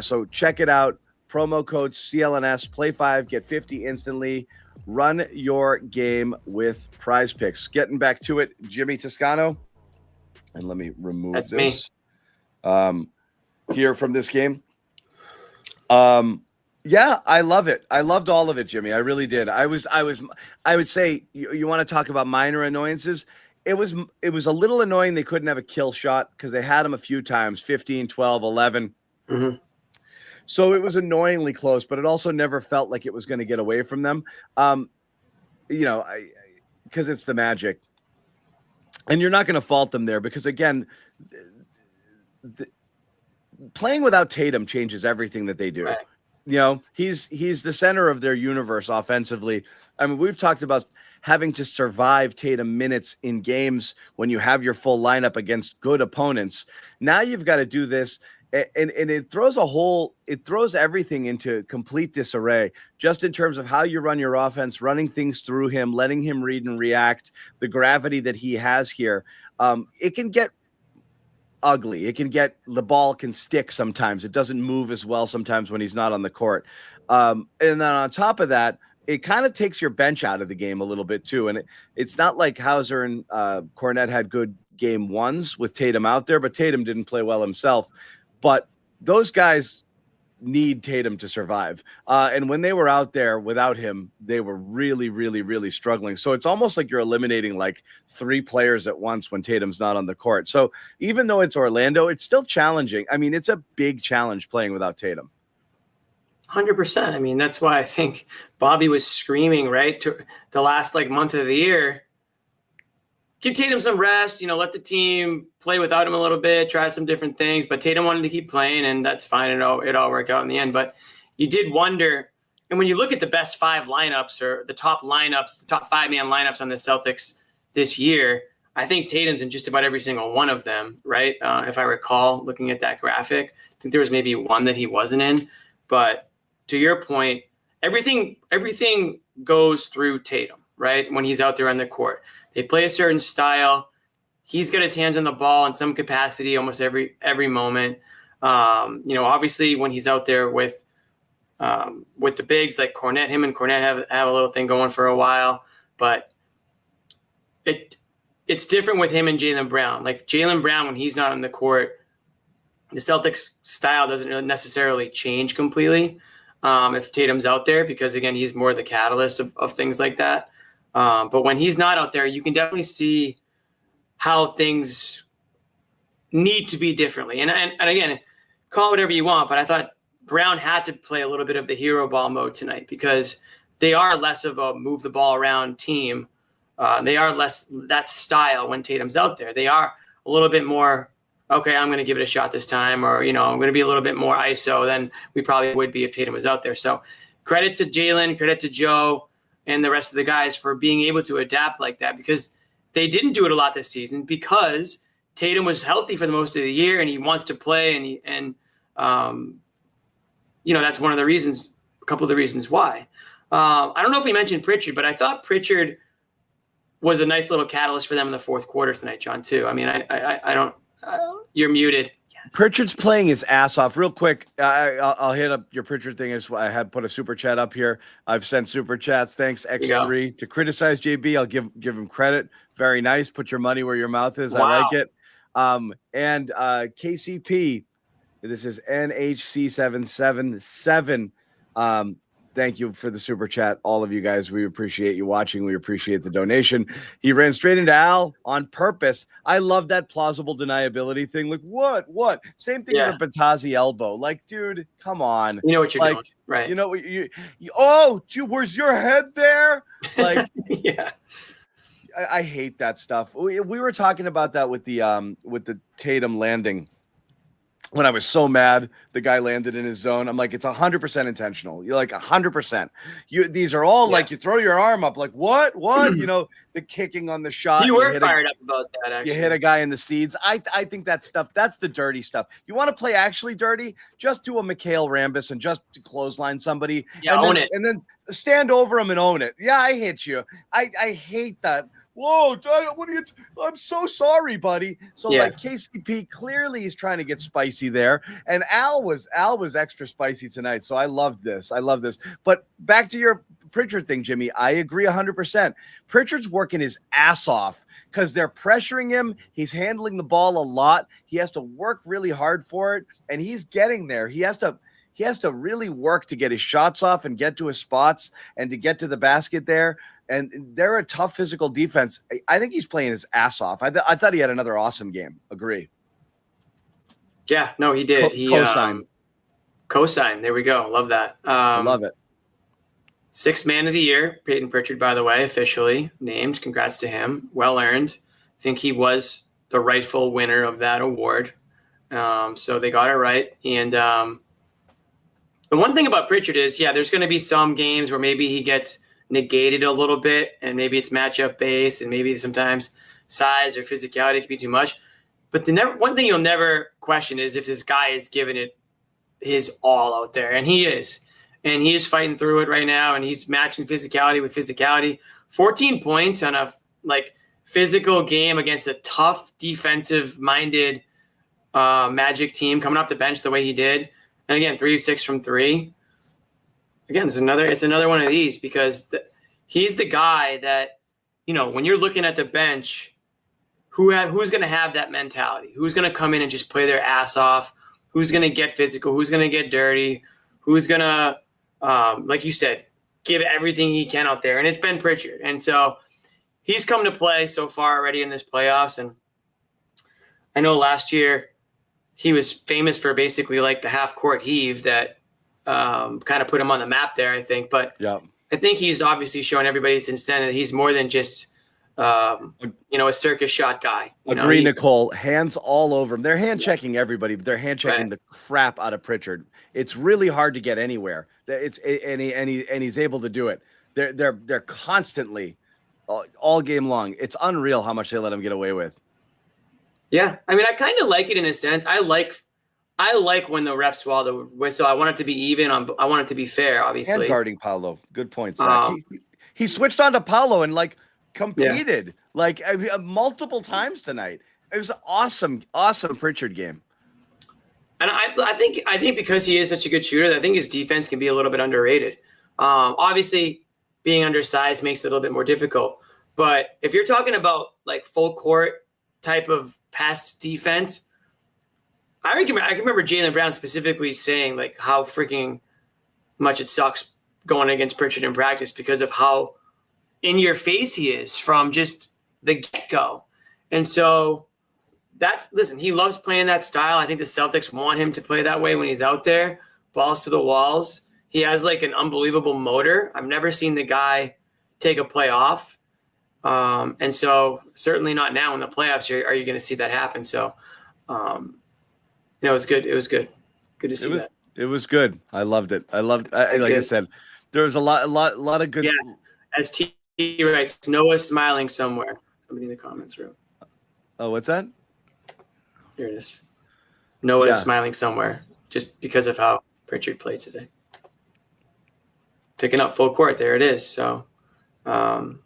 So check it out. Promo code CLNS, play 5, get 50 instantly. Run your game with Prize Picks. Getting back to it, Jimmy Toscano. And let me remove this. Here from this game. Yeah, I love it. I loved all of it, Jimmy. I really did. I would say you want to talk about minor annoyances. It was a little annoying they couldn't have a kill shot because they had them a few times, 15, 12, 11. Mm-hmm. So it was annoyingly close, but it also never felt like it was going to get away from them. Because it's the Magic. And you're not going to fault them there because, again, playing without Tatum changes everything that they do. Right. He's the center of their universe offensively. I mean, we've talked about having to survive Tatum minutes in games when you have your full lineup against good opponents. Now you've got to do this. And it throws everything into complete disarray, just in terms of how you run your offense, running things through him, letting him read and react, the gravity that he has here. It can get ugly. The ball can stick sometimes. It doesn't move as well sometimes when he's not on the court. And then on top of that, it kind of takes your bench out of the game a little bit too. And it's not like Hauser and Kornet had good game ones with Tatum out there, but Tatum didn't play well himself. But those guys need Tatum to survive. And when they were out there without him, they were really, really, really struggling. So it's almost like you're eliminating like 3 players at once when Tatum's not on the court. So even though it's Orlando, it's still challenging. I mean, it's a big challenge playing without Tatum. 100%. I mean, that's why I think Bobby was screaming, right, to the last month of the year. Give Tatum some rest, let the team play without him a little bit, try some different things. But Tatum wanted to keep playing, and that's fine. It all worked out in the end. But you did wonder, and when you look at the best 5 lineups or the top lineups, the top 5-man lineups on the Celtics this year, I think Tatum's in just about every single one of them, right? If I recall, looking at that graphic, I think there was maybe one that he wasn't in. But to your point, everything goes through Tatum, right? When he's out there on the court. They play a certain style. He's got his hands on the ball in some capacity almost every moment. Obviously when he's out there with the bigs like Kornet, him and Kornet have a little thing going for a while, but it's different with him and Jaylen Brown. Like Jaylen Brown, when he's not on the court, the Celtics style doesn't necessarily change completely if Tatum's out there, because again, he's more the catalyst of things like that. But when he's not out there, you can definitely see how things need to be differently. And again, call it whatever you want, but I thought Brown had to play a little bit of the hero ball mode tonight because they are less of a move the ball around team. They are less that style when Tatum's out there. They are a little bit more, okay, I'm going to give it a shot this time, or, I'm going to be a little bit more ISO than we probably would be if Tatum was out there. So credit to Jaylen, credit to Joe and the rest of the guys for being able to adapt like that, because they didn't do it a lot this season because Tatum was healthy for the most of the year and he wants to play. And that's one of the reasons, a couple of the reasons why. I don't know if we mentioned Pritchard, but I thought Pritchard was a nice little catalyst for them in the fourth quarter tonight, John, too. I mean, I don't, you're muted. Pritchard's playing his ass off. Real quick, I'll hit up your Pritchard thing. I had put a super chat up here. I've sent super chats. Thanks, X3. To criticize JB, I'll give him credit. Very nice. Put your money where your mouth is. Wow. I like it. And KCP, this is NHC777. Thank you for the super chat, all of you guys. We appreciate you watching. We appreciate the donation. He ran straight into Al on purpose. I love that plausible deniability thing. Like, what? Same thing with the Batazzi elbow. Like, dude, come on. You know what you're doing, right? You know what oh, dude, where's your head there? Like, yeah. I hate that stuff. We were talking about that with the Tatum landing. When I was so mad, the guy landed in his zone. I'm like, it's 100% intentional. You're like 100%. These are all like, you throw your arm up, like what? The kicking on the shot. You were fired up about that. Actually, you hit a guy in the seeds. I think that stuff. That's the dirty stuff. You want to play actually dirty? Just do a Mikhail Rambis and just clothesline somebody. Yeah, own it, and then stand over him and own it. Yeah, I hit you. I hate that. Whoa, what are you? I'm so sorry, buddy. So like KCP clearly is trying to get spicy there, and Al was extra spicy tonight. So I loved this. But back to your Pritchard thing, Jimmy. I agree 100%. Pritchard's working his ass off because they're pressuring him. He's handling the ball a lot. He has to work really hard for it, and he's getting there. He has to really work to get his shots off and get to his spots and to get to the basket there. And they're a tough physical defense. I think he's playing his ass off. I thought he had another awesome game. Agree. Yeah, no, he did. He co-sign. There we go. Love that. I love it. Sixth man of the year, Peyton Pritchard, by the way, officially named. Congrats to him. Well earned. I think he was the rightful winner of that award. So they got it right. And the one thing about Pritchard is, there's going to be some games where maybe he gets negated a little bit, and maybe it's matchup based, and maybe sometimes size or physicality can be too much. But one thing you'll never question is if this guy is giving it his all out there, and he is fighting through it right now, and he's matching physicality with physicality. 14 points on a physical game against a tough defensive minded Magic team, coming off the bench the way he did, and again 3 of 6 from 3. Again, it's another one of these because he's the guy that, when you're looking at the bench, who's going to have that mentality? Who's going to come in and just play their ass off? Who's going to get physical? Who's going to get dirty? Who's going to, like you said, give everything he can out there? And it's been Pritchard. And so he's come to play so far already in this playoffs. And I know last year he was famous for basically like the half-court heave that kind of put him on the map there, I think. But I think he's obviously shown everybody since then that he's more than just, a circus shot guy. Agree, Nicole. Hands all over him. They're hand checking everybody, but they're hand checking the crap out of Pritchard. It's really hard to get anywhere. And he's able to do it. They're constantly all game long. It's unreal how much they let him get away with. Yeah, I mean, I kind of like it in a sense. I like when the refs swallow the whistle. I want it to be even. I want it to be fair, obviously. And guarding Paolo. Good point, Zach. He switched on to Paolo and competed multiple times tonight. It was an awesome Pritchard game. And I think because he is such a good shooter, I think his defense can be a little bit underrated. Obviously, being undersized makes it a little bit more difficult. But if you're talking about like full court type of pass defense, I can remember Jaylen Brown specifically saying like how freaking much it sucks going against Pritchard in practice because of how in your face he is from just the get-go. And so listen, he loves playing that style. I think the Celtics want him to play that way when he's out there, balls to the walls. He has like an unbelievable motor. I've never seen the guy take a play off. And so certainly not now in the playoffs are you going to see that happen. So, it was good. It was good. Good to see that. It was good. I loved it. Like I said, there was a lot of good. Yeah. As T writes, Noah's smiling somewhere. Somebody in the comments room. Oh, what's that? Here it is. Noah's smiling somewhere just because of how Pritchard played today. Picking up full court. There it is. So, again,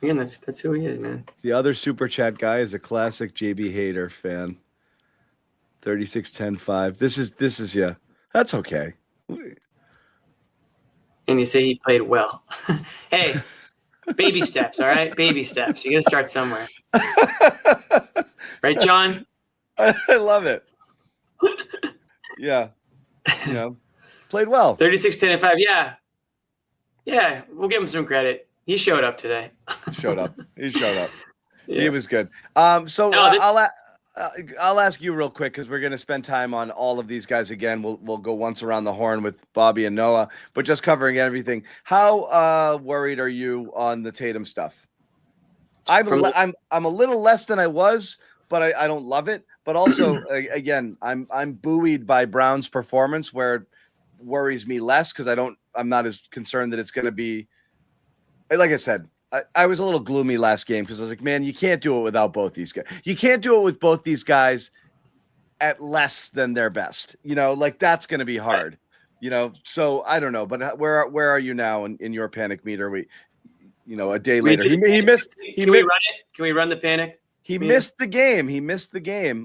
that's who he is, man. The other super chat guy is a classic JB Hader fan. 36-10-5. This is yeah. That's okay. And you say he played well. Hey, baby steps, all right? Baby steps. You got to start somewhere. Right, John? I love it. Yeah. Played well. 36-10-5. Yeah. Yeah, we'll give him some credit. He showed up today. He showed up. Yeah. He was good. I'll ask you real quick because we're going to spend time on all of these guys again. We'll go once around the horn with Bobby and Noah, but just covering everything. How worried are you on the Tatum stuff? I'm a little less than I was, but I don't love it. But also, again, I'm buoyed by Brown's performance, where it worries me less because I'm not as concerned that it's going to be. Like I said, I was a little gloomy last game because I was like, man, you can't do it without both these guys. You can't do it with both these guys at less than their best. Like that's going to be hard. So I don't know. But where are you now in your panic meter? A day later, he missed. Can we run it? Can we run the panic? He missed the game.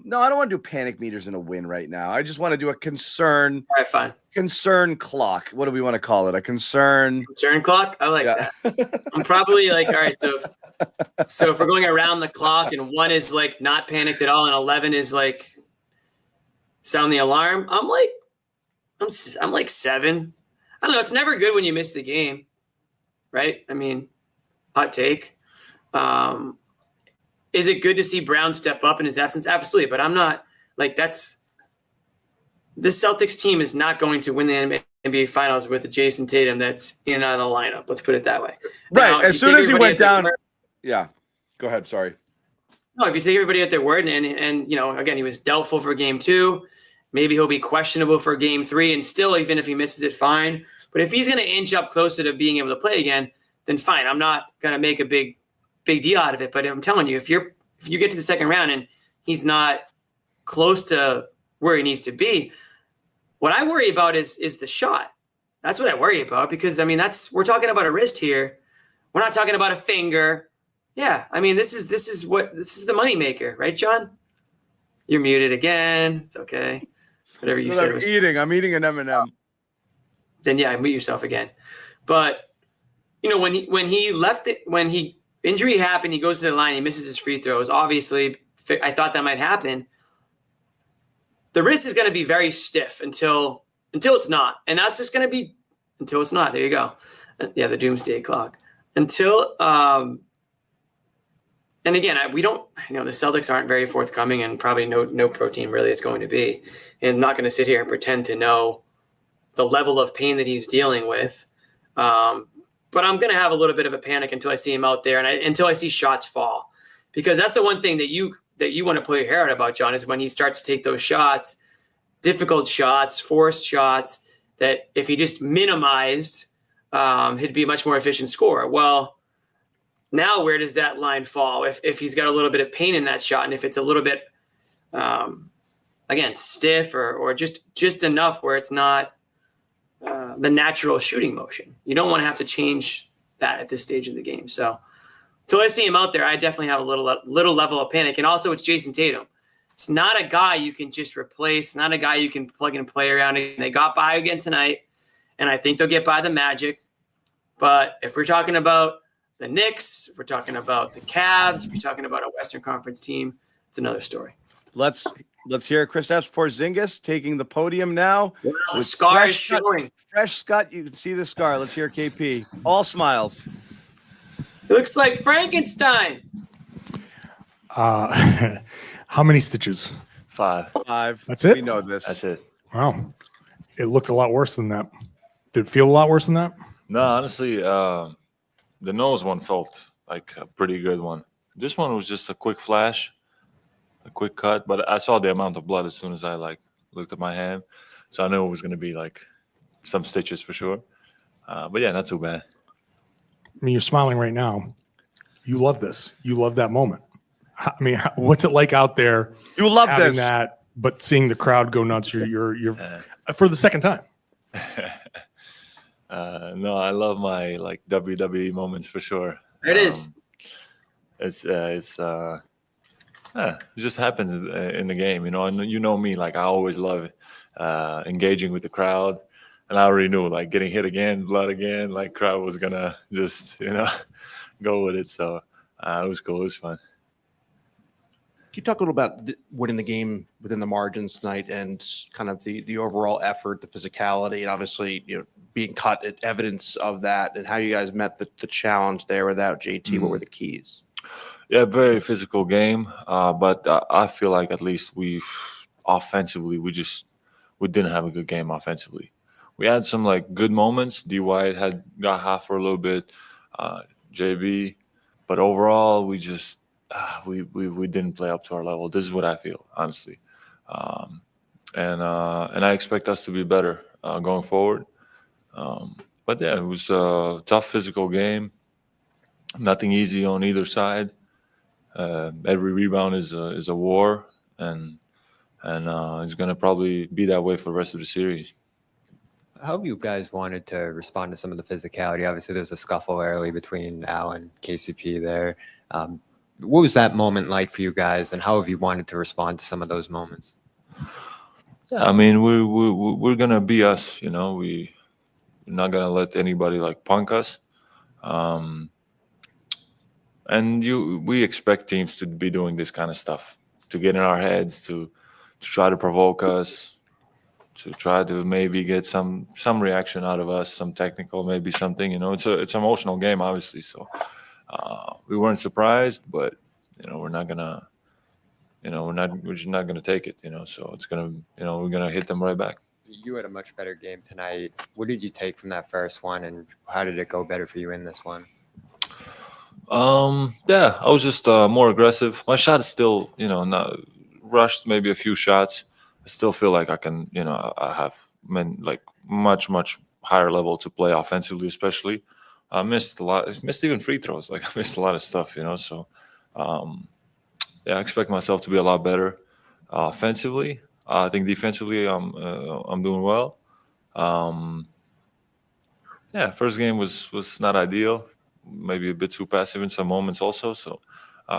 No, I don't want to do panic meters in a win right now. I just want to do a concern. All right, fine. Concern clock. What do we want to call it? A concern clock? I like that. I'm probably like, all right, so if we're going around the clock and 1 is like not panicked at all and 11 is like sound the alarm, I'm like 7. I don't know. It's never good when you miss the game, right? I mean, hot take. Is it good to see Brown step up in his absence? Absolutely. But I'm not like this Celtics team is not going to win the NBA Finals with a Jason Tatum that's in and out of the lineup. Let's put it that way. Right. Now, as soon as he went down. Yeah. Go ahead. Sorry. No, if you take everybody at their word and again, he was doubtful for game 2. Maybe he'll be questionable for game 3. And still, even if he misses it, fine. But if he's going to inch up closer to being able to play again, then fine. I'm not going to make a big deal out of it. But I'm telling you, if you get to the second round and he's not close to where he needs to be, what I worry about is the shot. That's what I worry about because we're talking about a wrist here. We're not talking about a finger. Yeah. This is the moneymaker, right, John? You're muted again. It's okay. Whatever you said. I'm eating an M&M. Then yeah, mute yourself again. But when he left it, when he injury happened, he goes to the line, he misses his free throws. Obviously, I thought that might happen. The wrist is going to be very stiff until it's not. And that's just going to be until it's not. There you go. Yeah, the doomsday clock. Until and again, we don't, the Celtics aren't very forthcoming and probably no pro team really is going to be. And I'm not going to sit here and pretend to know the level of pain that he's dealing with. But I'm going to have a little bit of a panic until I see him out there and until I see shots fall. Because that's the one thing that you want to pull your hair out about, John, is when he starts to take those shots, difficult shots, forced shots, that if he just minimized, he'd be a much more efficient scorer. Well, now where does that line fall? If he's got a little bit of pain in that shot and if it's a little bit, again, stiff or just enough where it's not the natural shooting motion. You don't want to have to change that at this stage of the game. So until I see him out there, I definitely have a little level of panic. And also it's Jason Tatum. It's not a guy you can just replace, not a guy you can plug and play around. And they got by again tonight, and I think they'll get by the Magic. But if we're talking about the Knicks, if we're talking about the Cavs, if you're talking about a Western Conference team, it's another story. Let's hear Kristaps Porzingis taking the podium now. Wow, the with scar is fresh cut- showing. Fresh cut. You can see the scar. Let's hear KP. All smiles. It looks like Frankenstein. How many stitches? 5. That's it? We know this. That's it. Wow. It looked a lot worse than that. Did it feel a lot worse than that? No, honestly, the nose one felt like a pretty good one. This one was just a quick flash, a quick cut, but I saw the amount of blood as soon as I looked at my hand, so I knew it was going to be like some stitches for sure. But yeah, not too bad. I mean, you're smiling right now. You love this. You love that moment. I mean, what's it like out there? You love having this. that, but seeing the crowd go nuts. You're for the second time. No, I love my like WWE moments for sure. There it is. It just happens in the game, you know. And you know me, like I always love engaging with the crowd, and I already knew like getting hit again, blood again, like crowd was gonna just go with it. So it was cool. It was fun. Can you talk a little about winning the game within the margins tonight and kind of the overall effort, the physicality, and obviously being cut, evidence of that, and how you guys met the challenge there without JT? What were the keys? Yeah, very physical game, but I feel like at least we didn't have a good game offensively. We had some like good moments. D. White got hot for a little bit, JB, but overall we just we didn't play up to our level. This is what I feel, honestly, and I expect us to be better going forward. But yeah, it was a tough physical game. Nothing easy on either side. Every rebound is a war, and it's gonna probably be that way for the rest of the series. How have you guys wanted to respond to some of the physicality? Obviously, there's a scuffle early between Al and KCP there. What was that moment like for you guys, and how have you wanted to respond to some of those moments? Yeah, I mean, we're gonna be us, you know. We're not gonna let anybody like punk us. And we expect teams to be doing this kind of stuff, to get in our heads, to try to provoke us, to try to maybe get some reaction out of us, some technical, maybe something. You know, it's an emotional game, obviously. So we weren't surprised, but we're not gonna, we're just not gonna take it. So it's gonna, we're gonna hit them right back. You had a much better game tonight. What did you take from that first one, and how did it go better for you in this one? Yeah, I was just more aggressive. My shot is still, not rushed, maybe a few shots. I still feel like I can, I have like much higher level to play offensively, especially. I missed a lot. I missed even free throws. Like I missed a lot of stuff, So, yeah, I expect myself to be a lot better offensively. I think defensively, I'm doing well. Yeah, first game was not ideal. Maybe a bit too passive in some moments also. So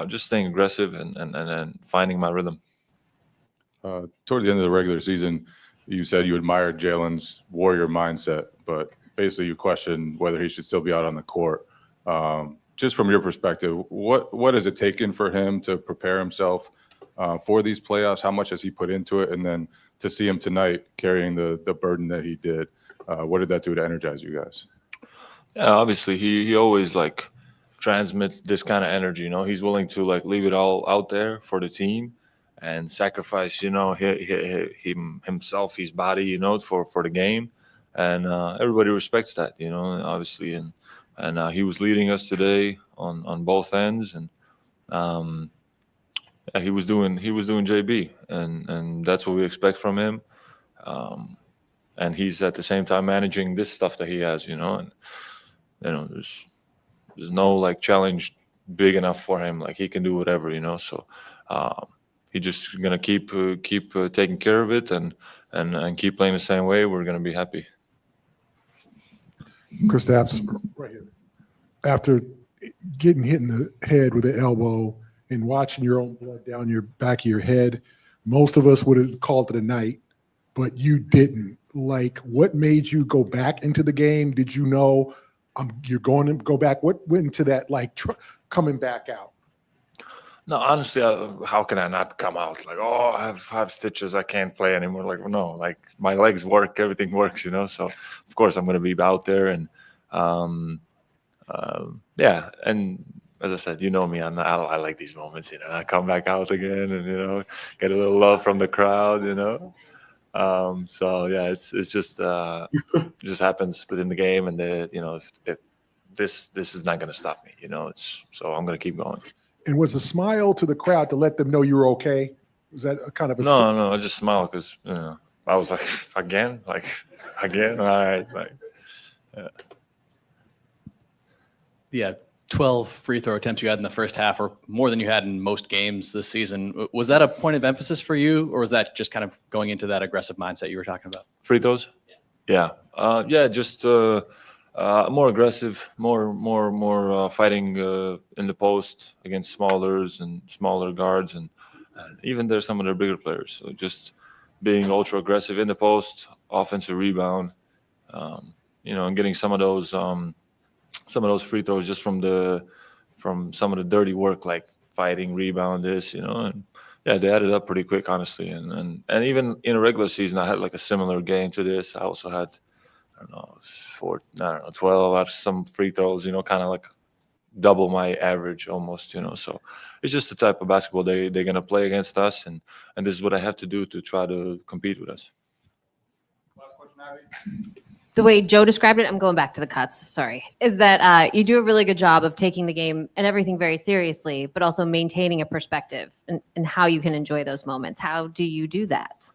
just staying aggressive and finding my rhythm. Toward the end of the regular season, you said you admired Jaylen's warrior mindset, but basically you questioned whether he should still be out on the court. Just from your perspective, what has it taken for him to prepare himself for these playoffs? How much has he put into it? And then to see him tonight carrying the burden that he did, what did that do to energize you guys? Yeah, obviously he always like transmits this kind of energy. He's willing to like leave it all out there for the team and sacrifice, himself, his body, for the game. And everybody respects that, obviously. And he was leading us today on both ends, and yeah, he was doing JB, and that's what we expect from him. And he's at the same time managing this stuff that he has, and there's no like challenge big enough for him. Like he can do whatever, So he's just gonna keep taking care of it and keep playing the same way. We're gonna be happy. Kristaps, right here. After getting hit in the head with the elbow and watching your own blood down your back of your head, Most of us would have called it a night, but you didn't. Like, what made you go back into the game? Did you know you're going to go back? What went into that, like, coming back out? No, honestly, how can I not come out like, oh, I have 5 stitches, I can't play anymore? Like, no, like my legs work, everything works, you know. So of course I'm going to be out there, and yeah. And as I said, you know me, I like these moments, you know. I come back out again, and get a little love from the crowd, you know. So yeah, it's just it just happens within the game, and if this is not going to stop me, you know. So I'm going to keep going. And was a smile to the crowd to let them know you were okay? Was that a kind of a No, I just smile because I was like, again, all right, Yeah, 12 free throw attempts you had in the first half, or more than you had in most games this season. Was that a point of emphasis for you, or was that just kind of going into that aggressive mindset you were talking about? Free throws? Yeah. Just more aggressive, more fighting in the post against smaller guards, and even there's some of their bigger players. So just being ultra aggressive in the post, offensive rebound, and getting some of those free throws just from some of the dirty work, like fighting, rebound, and yeah, they added up pretty quick, honestly. And even in a regular season, I had like a similar game to this. I also had 12 out of some free throws, kind of like double my average almost, so it's just the type of basketball they're going to play against us. And this is what I have to do to try to compete with us. The way Joe described it, I'm going back to the cuts, sorry, is that you do a really good job of taking the game and everything very seriously, but also maintaining a perspective and how you can enjoy those moments. How do you do that?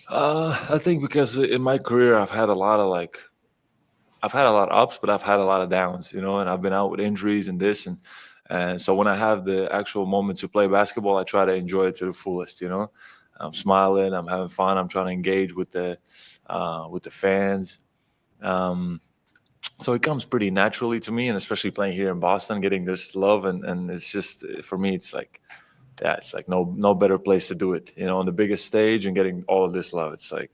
I think because in my career, I've had a lot of ups, but I've had a lot of downs, and I've been out with injuries and this. And so when I have the actual moment to play basketball, I try to enjoy it to the fullest, I'm smiling, I'm having fun, I'm trying to engage with the fans. So it comes pretty naturally to me, and especially playing here in Boston, getting this love. And it's just, for me, it's like, yeah, it's like no better place to do it, on the biggest stage and getting all of this love. It's like,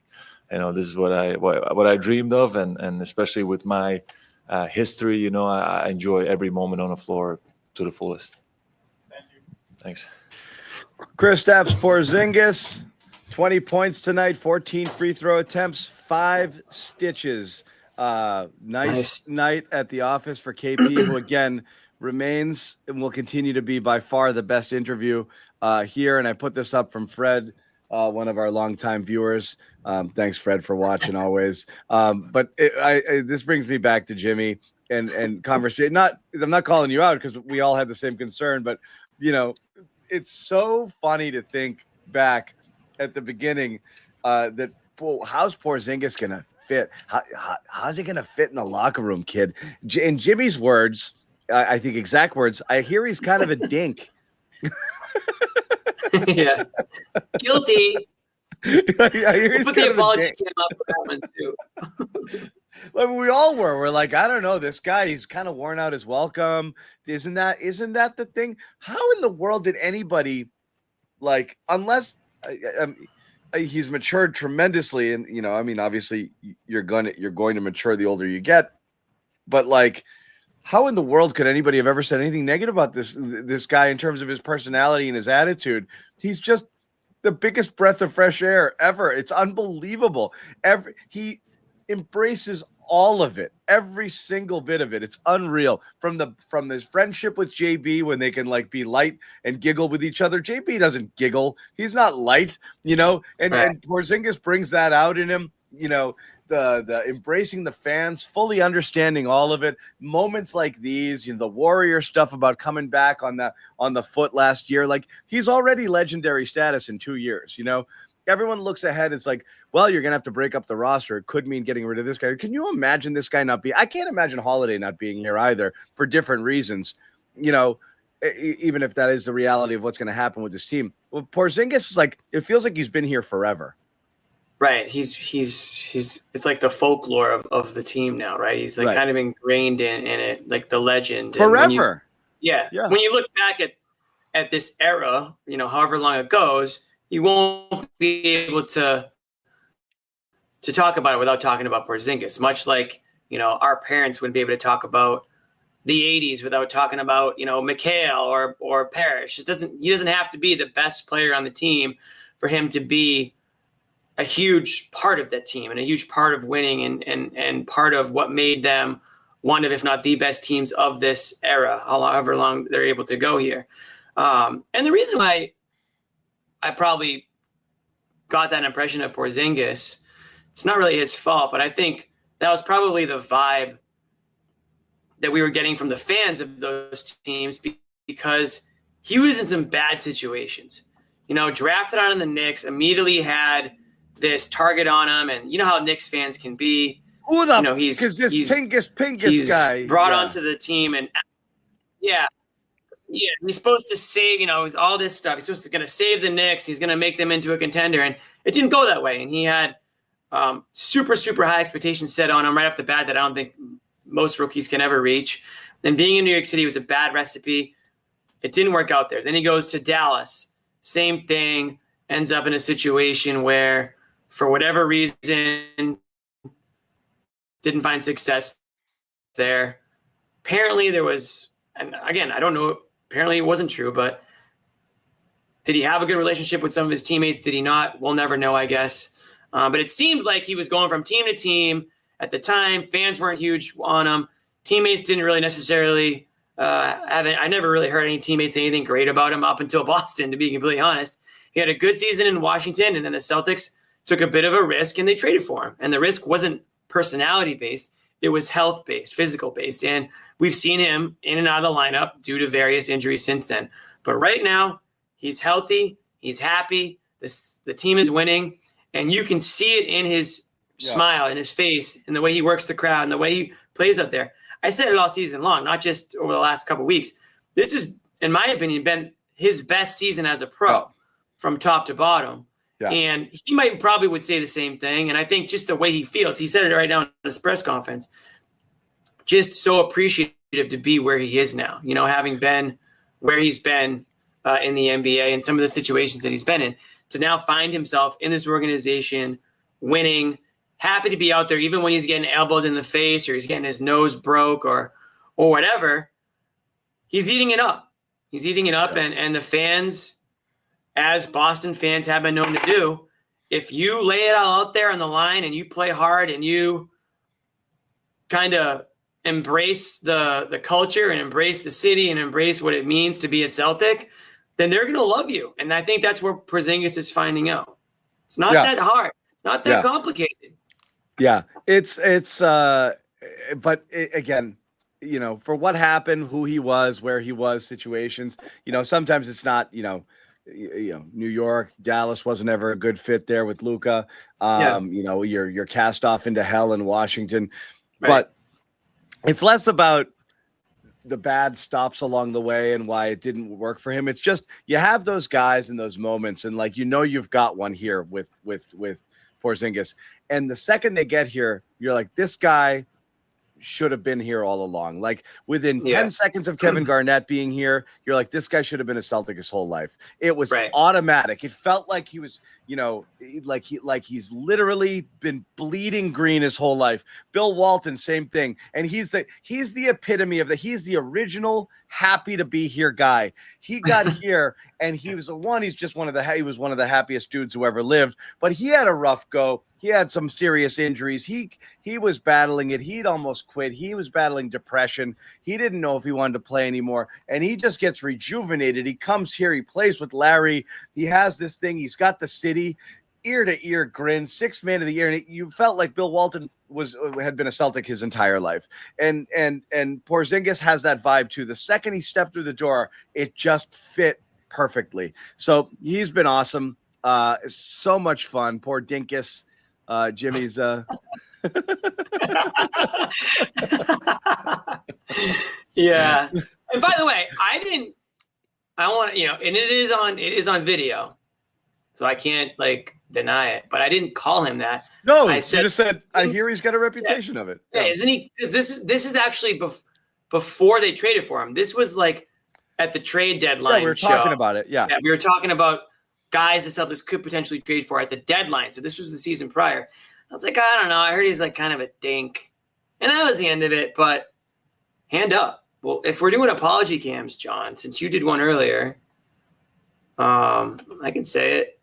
this is what I dreamed of, and especially with my history, I enjoy every moment on the floor to the fullest. Thank you. Thanks. Kristaps Porzingis, 20 points tonight, 14 free throw attempts, 5 stitches. Nice night at the office for KP, who again remains and will continue to be by far the best interview here. And I put this up from Fred, one of our longtime viewers. Thanks, Fred, for watching always. But this brings me back to Jimmy and conversation. I'm not calling you out because we all had the same concern, but it's so funny to think back at the beginning that how's Porzingis gonna fit? How's he gonna fit in the locker room, kid? In Jimmy's words, I think exact words, I hear he's kind of a dink. Yeah, guilty. I hear he's We'll put the kind of a apology dink. cam up for that one too. Like we all were. We're like, I don't know, this guy, he's kind of worn out his welcome. Isn't that the thing? How in the world did anybody, like, unless he's matured tremendously, and obviously you're going to mature the older you get, but like, how in the world could anybody have ever said anything negative about this guy in terms of his personality and his attitude? He's just the biggest breath of fresh air ever. It's unbelievable. He embraces all of it, every single bit of it. It's unreal. From his friendship with JB, when they can like be light and giggle with each other. JB doesn't giggle. He's not light, and Porzingis brings that out in him, the embracing the fans, fully understanding all of it. Moments like these, the Warrior stuff about coming back on the foot last year, like he's already legendary status in 2 years, Everyone looks ahead. It's like, well, you're going to have to break up the roster. It could mean getting rid of this guy. Can you imagine this guy not be? I can't imagine Holiday not being here either for different reasons, even if that is the reality of what's going to happen with this team. Well, Porzingis is like, it feels like he's been here forever. Right. He's it's like the folklore of the team now, right? He's like kind of ingrained in it, like the legend. Forever. Yeah. When you look back at this era, however long it goes, you won't be able to talk about it without talking about Porzingis, much like, our parents wouldn't be able to talk about the 80s without talking about, McHale or Parrish. He doesn't have to be the best player on the team for him to be a huge part of that team and a huge part of winning and part of what made them one of, if not the best teams of this era, however long they're able to go here. And the reason why I probably got that impression of Porzingis, it's not really his fault, but I think that was probably the vibe that we were getting from the fans of those teams because he was in some bad situations. Drafted out of the Knicks, immediately had this target on him, and you know how Knicks fans can be. Who the he's this Pingus guy brought onto the team, and yeah, he's supposed to save, he's all this stuff. He's supposed to going to save the Knicks. He's going to make them into a contender, and it didn't go that way. And he had super, super high expectations set on him right off the bat that I don't think most rookies can ever reach. Then being in New York City was a bad recipe. It didn't work out there. Then he goes to Dallas. Same thing. Ends up in a situation where, for whatever reason, didn't find success there. Apparently there was, and again, I don't know, apparently it wasn't true, but did he have a good relationship with some of his teammates? Did he not? We'll never know, I guess. But it seemed like he was going from team to team at the time. Fans weren't huge on him. Teammates didn't really necessarily I never really heard any teammates say anything great about him up until Boston, to be completely honest. He had a good season in Washington, and then the Celtics took a bit of a risk, and they traded for him. And the risk wasn't personality-based. It was health-based, physical-based. And we've seen him in and out of the lineup due to various injuries since then. But right now, he's healthy. He's happy. The team is winning. And you can see it in his smile, in his face, in the way he works the crowd, and the way he plays out there. I said it all season long, not just over the last couple of weeks. This has, in my opinion, been his best season as a pro from top to bottom. Yeah. And he probably would say the same thing. And I think just the way he feels, he said it right now in his press conference, just so appreciative to be where he is now, having been where he's been in the NBA and some of the situations that he's been in, to now find himself in this organization, winning, happy to be out there, even when he's getting elbowed in the face or he's getting his nose broke or whatever. He's eating it up. He's eating it up. And the fans, as Boston fans have been known to do, if you lay it all out there on the line and you play hard and you kind of embrace the culture and embrace the city and embrace what it means to be a Celtic, then they're going to love you. And I think that's where Porzingis is finding out. It's not that hard. It's not that complicated. Yeah, but again, for what happened, who he was, where he was, situations, sometimes it's not, New York, Dallas wasn't ever a good fit there with Luka. You're cast off into hell in Washington, but it's less about the bad stops along the way and why it didn't work for him. It's just, you have those guys in those moments and you've got one here with Porzingis. And the second they get here, you're like, this guy should have been here all along. Like within 10 seconds of Kevin Garnett being here, you're like, this guy should have been a Celtic his whole life. It was automatic. It felt like he was, like he's literally been bleeding green his whole life. Bill Walton, same thing. And he's the epitome of he's the original happy to be here guy. He got here and he was he's one of the happiest dudes who ever lived, but he had a rough go. He had some serious injuries. He was battling it. He'd almost quit. He was battling depression. He didn't know if he wanted to play anymore. And he just gets rejuvenated. He comes here. He plays with Larry. He has this thing. He's got the city, ear to ear grin, sixth man of the year. And you felt like Bill Walton had been a Celtic his entire life. And Porzingis has that vibe too. The second he stepped through the door, it just fit perfectly. So he's been awesome. It's so much fun. Poor Dinkus. Jimmy's yeah. And by the way, and it is on video, so I can't deny it, but I didn't call him that. No, I just said I hear he's got a reputation of it. Yeah, isn't he? This is actually before they traded for him. This was at the trade deadline. Yeah, we were talking about it. Yeah, we were talking about guys the Celtics could potentially trade for at the deadline. So this was the season prior. I was like, I don't know. I heard he's like kind of a dink. And that was the end of it. But hand up. Well, if we're doing apology cams, John, since you did one earlier, I can say it.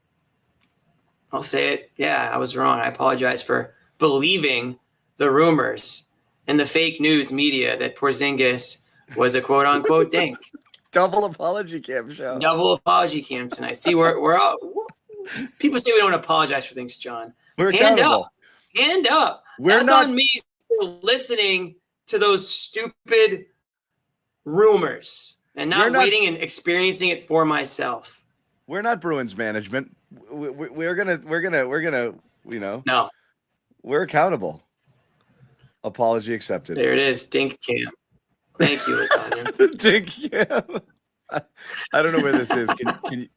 I'll say it. Yeah, I was wrong. I apologize for believing the rumors and the fake news media that Porzingis was a quote-unquote dink. Double apology cam show. Double apology cam tonight. See, we're all people say we don't apologize for things, John. We're Hand accountable. up. Hand up. We're That's not on me for listening to those stupid rumors and not waiting and experiencing it for myself. We're not Bruins management. We're gonna, No. we're accountable. Apology accepted. There it is. Dink cam. Thank you, Latanya. Dink cam. I don't know where this is.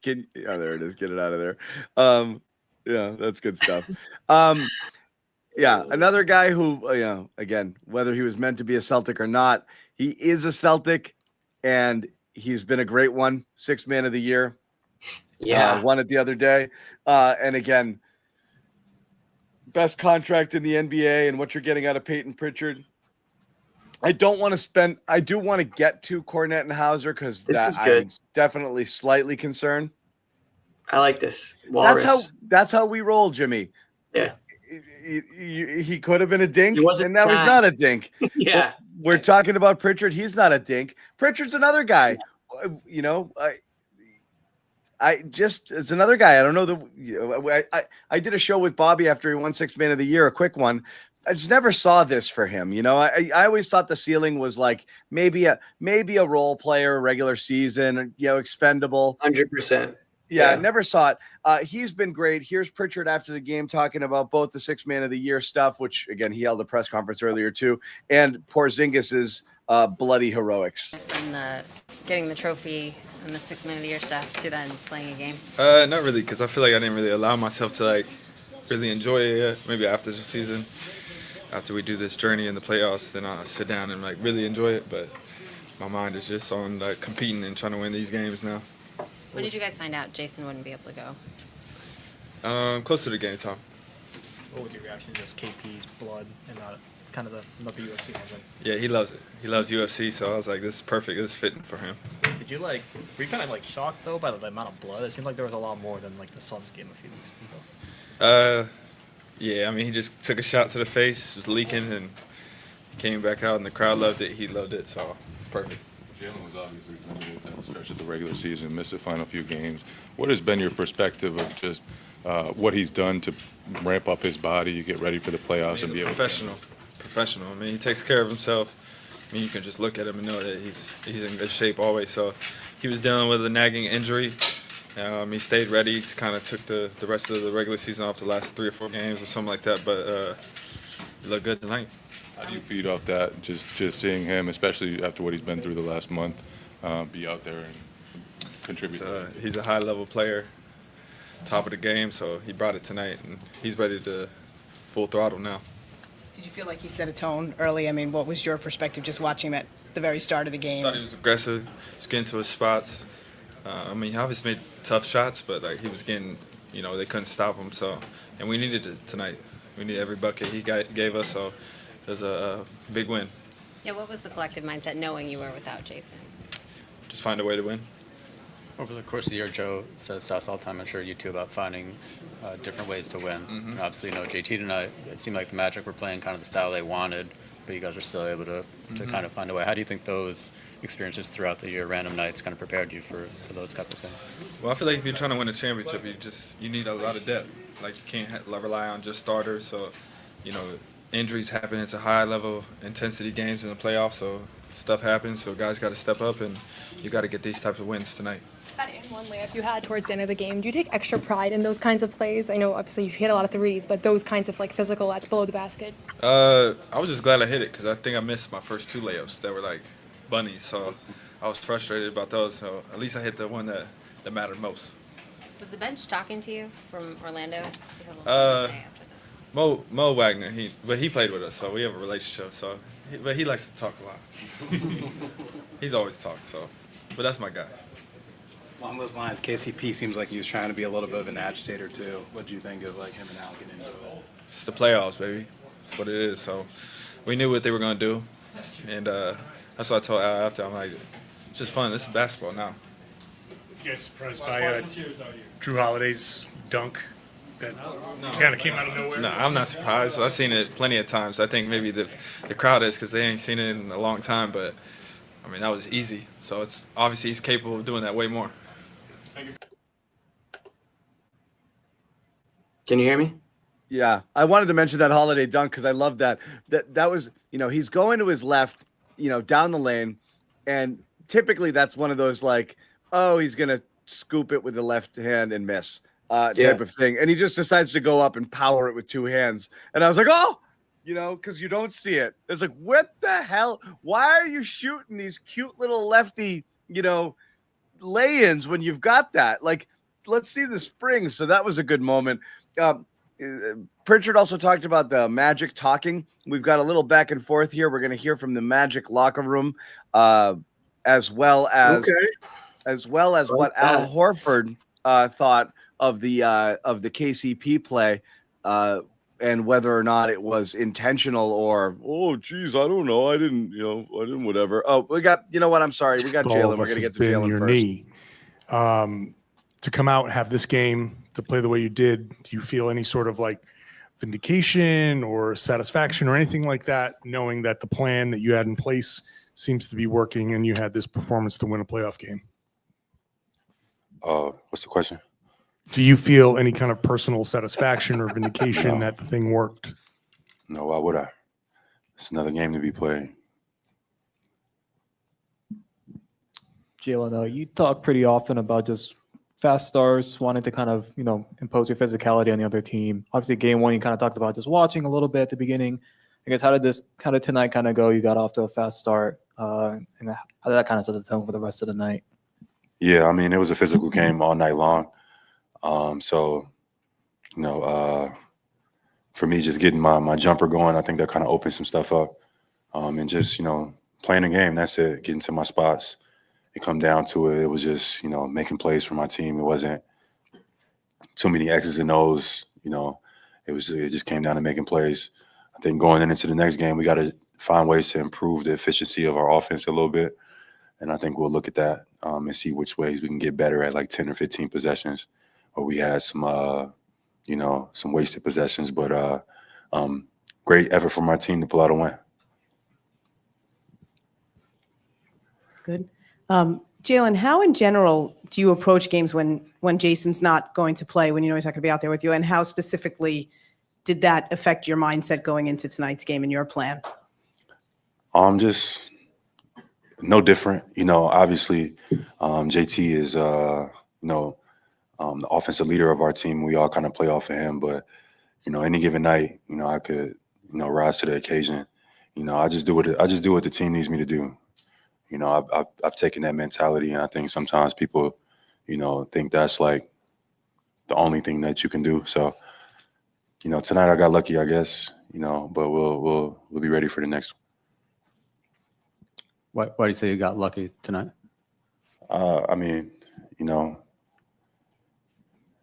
Can oh, there it is. Get it out of there. Yeah, that's good stuff. Yeah, another guy who, again, whether he was meant to be a Celtic or not, he is a Celtic, and he's been a great one. 6th man of the year. Yeah. Won it the other day. And again, best contract in the NBA and what you're getting out of Peyton Pritchard. I do want to get to Kornet and Hauser because I'm definitely slightly concerned. I like this. Walrus. That's how we roll, Jimmy. Yeah. He could have been a dink, and now he's time. not a dink. Yeah. We're talking about Pritchard. He's not a dink. Pritchard's another guy. It's another guy. I don't know I did a show with Bobby after he won 6th man of the year, a quick one. I just never saw this for him. I always thought the ceiling was like maybe a role player, regular season, expendable. 100%. Yeah, never saw it. He's been great. Here's Pritchard after the game talking about both the 6th man of the year stuff, which again he held a press conference earlier too, and Porzingis's bloody heroics. From the getting the trophy and the 6th man of the year stuff to then playing a game. Not really, because I feel like I didn't really allow myself to really enjoy it yet. Maybe after the season, after we do this journey in the playoffs, then I'll sit down and really enjoy it. But my mind is just on competing and trying to win these games now. When did you guys find out Jason wouldn't be able to go? Close to the game time. What was your reaction to just KP's blood and kind of another UFC moment? Yeah, he loves it. He loves UFC, so I was like, this is perfect. This is fitting for him. Did you were you kind of shocked though by the amount of blood? It seemed like there was a lot more than the Suns game a few weeks ago. Yeah, I mean, he just took a shot to the face, was leaking, and came back out, and the crowd loved it. He loved it, so perfect. Jaylen was obviously limited at the stretch of the regular season, missed the final few games. What has been your perspective of just what he's done to ramp up his body, get ready for the playoffs, and be able Professional. I mean, he takes care of himself. I mean, you can just look at him and know that he's in good shape always. So he was dealing with a nagging injury. He stayed ready. Kind of took the rest of the regular season off the last 3 or 4 games or something like that. But he looked good tonight. How do you feed off that? Just seeing him, especially after what he's been through the last month, be out there and contribute. He's a high-level player, top of the game, so he brought it tonight, and he's ready to full throttle now. Did you feel like he set a tone early? I mean, what was your perspective just watching him at the very start of the game? I thought he was aggressive. He was getting to his spots. He obviously made tough shots, but he was getting, they couldn't stop him. So, and we needed it tonight. We needed every bucket he gave us. So it was a big win. Yeah, what was the collective mindset knowing you were without Jason? Just find a way to win. Over the course of the year, Joe says to us all the time, I'm sure you too, about finding different ways to win. Mm-hmm. Obviously, JT tonight, it seemed like the Magic were playing kind of the style they wanted, but you guys were still able to kind of find a way. How do you think those experiences throughout the year, random nights, kind of prepared you for those type of things? Well, I feel like if you're trying to win a championship, you need a lot of depth. You can't rely on just starters. So, injuries happen. It's a high-level intensity games in the playoffs, so stuff happens. So guys got to step up, and you got to get these types of wins tonight. That in one layup you had towards the end of the game, do you take extra pride in those kinds of plays? I know obviously you hit a lot of threes, but those kinds of physical that's below the basket. I was just glad I hit it because I think I missed my first 2 layups that were bunnies. So I was frustrated about those. So at least I hit the one that mattered most. Was the bench talking to you from Orlando? Mo Wagner, he played with us, so we have a relationship. But he likes to talk a lot. He's always talked, but that's my guy. Along those lines, KCP seems like he was trying to be a little bit of an agitator too. What do you think of like him and Al getting into it? It's the playoffs, baby. That's what it is. So we knew what they were gonna do, and that's what I told Al after. I'm like, it's just fun. This is basketball now. You guys surprised by Drew Holiday's dunk that kind of came out of nowhere? No, I'm not surprised. I've seen it plenty of times. I think maybe the crowd is because they ain't seen it in a long time. But I mean, that was easy. So it's obviously he's capable of doing that way more. Can you hear me? Yeah, I wanted to mention that Holiday dunk because I love that. That was, he's going to his left, down the lane, and typically that's one of those like, oh, he's gonna scoop it with the left hand and miss type of thing, and he just decides to go up and power it with two hands, and I was like, oh, because you don't see it. It's like, what the hell? Why are you shooting these cute little lefty, lay-ins when you've got that? Like, let's see the springs. So that was a good moment. Pritchard also talked about the Magic talking. We've got a little back and forth here. We're going to hear from the Magic locker room, as well as what Al Horford thought of the KCP play, and whether or not it was intentional or, oh, geez, I don't know. I didn't whatever. Oh, we got, I'm sorry. We got Jaylen. We're going to get to Jaylen your first. Knee. To come out and have this game, to play the way you did, do you feel any sort of like vindication or satisfaction or anything like that, knowing that the plan that you had in place seems to be working and you had this performance to win a playoff game? What's the question? Do you feel any kind of personal satisfaction or vindication that the thing worked? No, why would I? It's another game to be played. Jaylen, you talk pretty often about just fast starts, wanting to kind of, impose your physicality on the other team. Obviously, game one, you kind of talked about just watching a little bit at the beginning. I guess, how did tonight kind of go? You got off to a fast start. And how did that kind of set the tone for the rest of the night? Yeah, I mean, it was a physical game all night long. For me, just getting my jumper going, I think that kind of opened some stuff up. And just, playing the game, that's it, getting to my spots. It come down to it. It was just, making plays for my team. It wasn't too many X's and O's. It just came down to making plays. I think going into the next game, we got to find ways to improve the efficiency of our offense a little bit. And I think we'll look at that and see which ways we can get better at like 10 or 15 possessions where we had some, some wasted possessions. But great effort from our team to pull out a win. Good. Jaylen, how in general do you approach games when Jason's not going to play, when you know he's not going to be out there with you, and how specifically did that affect your mindset going into tonight's game and your plan? Just no different. Obviously, JT is, the offensive leader of our team. We all kind of play off of him, but, any given night, I could, rise to the occasion. I just do what the team needs me to do. I've taken that mentality, and I think sometimes people, think that's like the only thing that you can do. So, tonight I got lucky, I guess, but we'll be ready for the next one. Why do you say you got lucky tonight? I mean,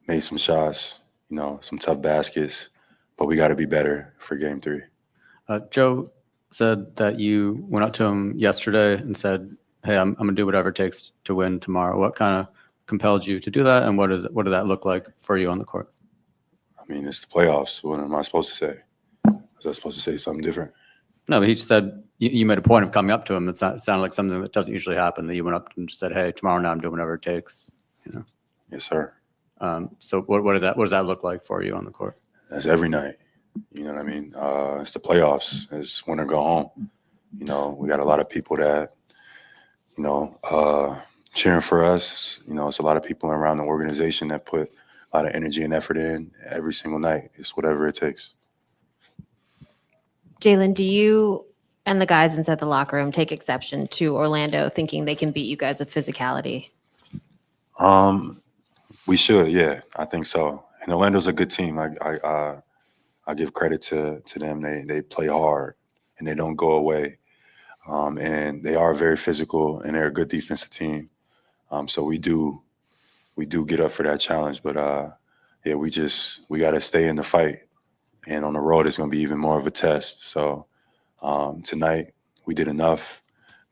made some shots, some tough baskets, but we got to be better for game 3. Joe said that you went up to him yesterday and said, hey, I'm going to do whatever it takes to win tomorrow. What kind of compelled you to do that, and what did that look like for you on the court? I mean, it's the playoffs. What am I supposed to say? Was I supposed to say something different? No, but he just said you made a point of coming up to him. It sounded like something that doesn't usually happen, that you went up and just said, hey, tomorrow night I'm doing whatever it takes. Yes, sir. So what does that look like for you on the court? That's every night. You know what I mean? It's the playoffs. It's win or go home. We got a lot of people that, cheering for us. It's a lot of people around the organization that put a lot of energy and effort in every single night. It's whatever it takes. Jaylen, do you and the guys inside the locker room take exception to Orlando thinking they can beat you guys with physicality? We should, yeah. I think so. And Orlando's a good team. I give credit to them. They play hard and they don't go away. And they are very physical and they're a good defensive team. So we do we do get up for that challenge. But yeah, we got to stay in the fight. And on the road, it's going to be even more of a test. So tonight we did enough,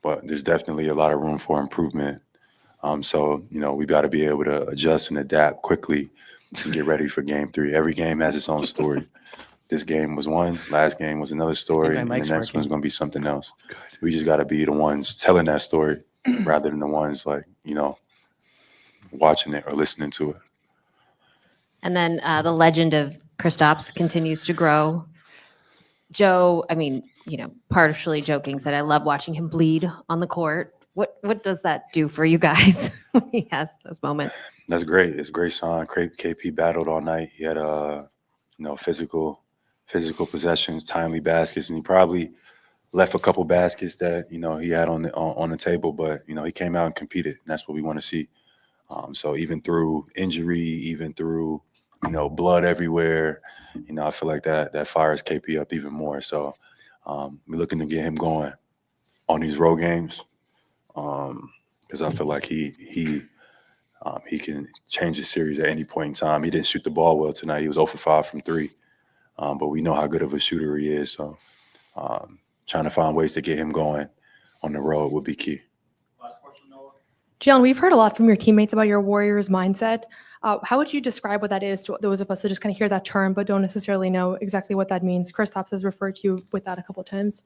but there's definitely a lot of room for improvement. So, we got to be able to adjust and adapt quickly and get ready for game 3. Every game has its own story. This game was one, last game was another story, and the next one's going to be something else. We just got to be the ones telling that story rather than the ones watching it or listening to it. And then the legend of Kristaps continues to grow. Joe, partially joking, said I love watching him bleed on the court. What does that do for you guys when he has those moments? That's great. It's a great sign. KP battled all night. He had physical possessions, timely baskets, and he probably left a couple baskets that he had on the table. But he came out and competed, and that's what we want to see. So even through injury, even through blood everywhere, I feel like that fires KP up even more. So we're looking to get him going on these road games because I feel like he can change the series at any point in time. He didn't shoot the ball well tonight. He was 0 for 5 from 3, but we know how good of a shooter he is. So trying to find ways to get him going on the road would be key. Jaylen, we've heard a lot from your teammates about your Warriors mindset. How would you describe what that is to those of us that just kind of hear that term but don't necessarily know exactly what that means? Kristaps has referred to you with that a couple of times.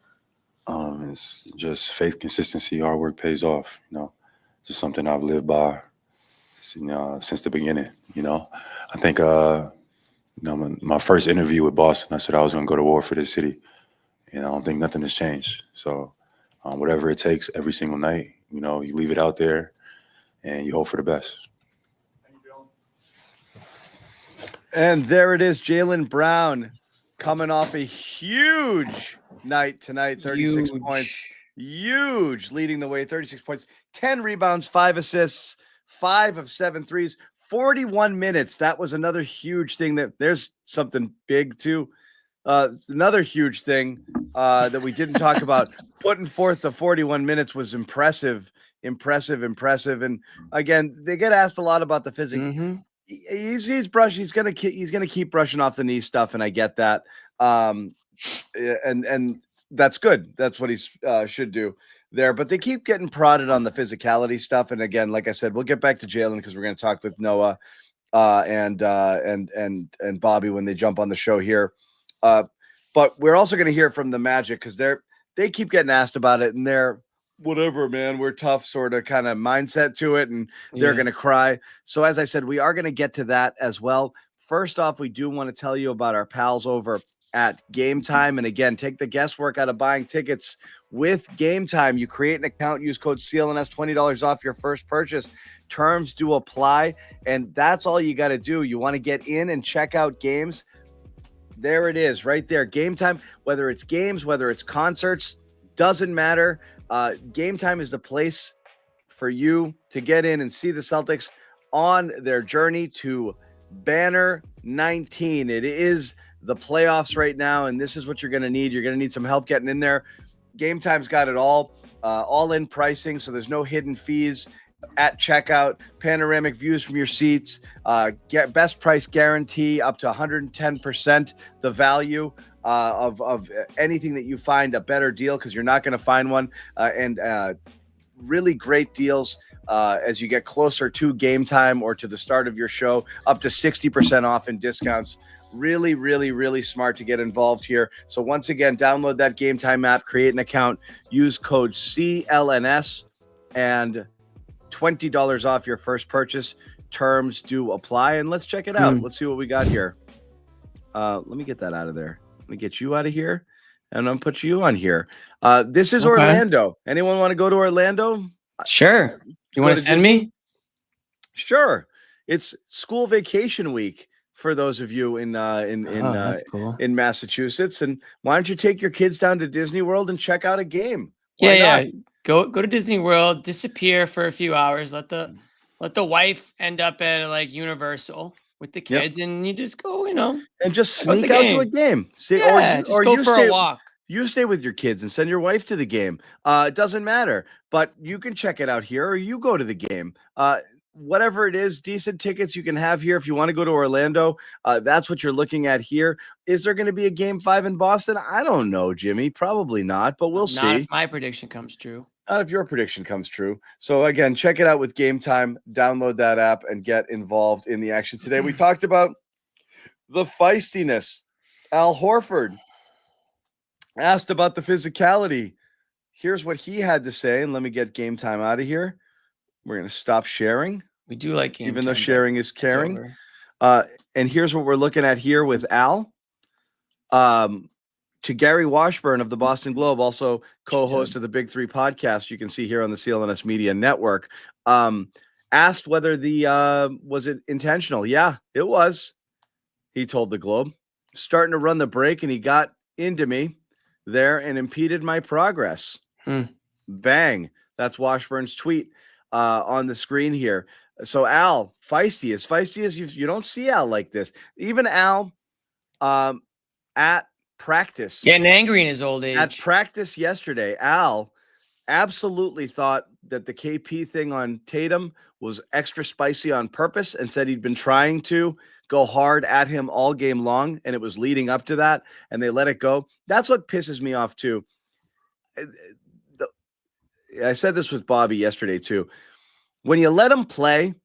It's just faith, consistency, hard work pays off. It's just something I've lived by since the beginning. I think my first interview with Boston, I said I was going to go to war for this city, and I don't think nothing has changed. So whatever it takes every single night, you leave it out there and you hope for the best. And there it is, Jaylen Brown coming off a huge night tonight, 36 points. Huge, leading the way, 36 points, 10 rebounds, 5 assists, 5 of 7 threes, 41 minutes. That was another huge thing. There's something big too. Another huge thing that we didn't talk about. Putting forth the 41 minutes was impressive. And again, they get asked a lot about the physics. Mm-hmm. He's brushing. He's gonna keep brushing off the knee stuff, and I get that. And that's good. That's what he should do there. But they keep getting prodded on the physicality stuff. And again, like I said, we'll get back to Jaylen because we're going to talk with Noah and Bobby when they jump on the show here. But we're also going to hear from the Magic because they keep getting asked about it, and they're whatever, man, we're tough sort of kind of mindset to it, and they're going to cry. So as I said, we are going to get to that as well. First off, we do want to tell you about our pals over at Game Time. And again, take the guesswork out of buying tickets with Game Time. You create an account, use code CLNS, $20 off your first purchase. Terms do apply, and that's all you got to do. You want to get in and check out games. There it is right there. Game Time, whether it's games, whether it's concerts, doesn't matter. Game Time is the place for you to get in and see the Celtics on their journey to Banner 19. It is the playoffs right now, and this is what you're going to need. You're going to need some help getting in there. Game Time's got it all in pricing, so there's no hidden fees at checkout, panoramic views from your seats, get best price guarantee up to 110% the value of anything that you find a better deal, because you're not going to find one, and really great deals as you get closer to game time or to the start of your show, up to 60% off in discounts. Really, really, really smart to get involved here. So once again, download that Game Time app, create an account, use code CLNS, and $20 off your first purchase. Terms do apply, and let's check it out. Let's see what we got here. Let me get that out of there. Let me get you out of here, and I'm put you on here. This is Orlando. Anyone want to go to Orlando? Sure. You want to send me? Sure. It's school vacation week for those of you in Massachusetts. And why don't you take your kids down to Disney World and check out a game? Yeah. Go to Disney World, disappear for a few hours, let the wife end up at like Universal with the kids, and you just go, and just sneak out to a game. See, or go you for a walk. You stay with your kids and send your wife to the game. It doesn't matter, but you can check it out here, or you go to the game. whatever it is, decent tickets you can have here if you want to go to Orlando. That's what you're looking at here. Is there going to be a Game 5 in Boston? I don't know, Jimmy. Probably not, but we'll see. Not if my prediction comes true. Not if your prediction comes true. So again, check it out with Game Time. Download that app and get involved in the action today. We talked about the feistiness. Al Horford asked about the physicality. Here's what he had to say, and let me get Game Time out of here. We're going to stop sharing. We do like Game even Time, though sharing is it's caring. over. And here's what we're looking at here with Al. To Gary Washburn of the Boston Globe, also co-host of the Big Three podcast, you can see here on the CLNS Media Network, asked whether was it intentional? Yeah, it was. He told the Globe, starting to run the break, and he got into me there and impeded my progress. Bang. That's Washburn's tweet on the screen here. So Al, feisty as you don't see Al like this. Even Al at practice, Getting angry in his old age. at practice yesterday, Al absolutely thought that the KP thing on Tatum was extra spicy on purpose and said he'd been trying to go hard at him all game long, and it was leading up to that, and they let it go. That's what pisses me off too. I said this with Bobby yesterday too. When you let them play,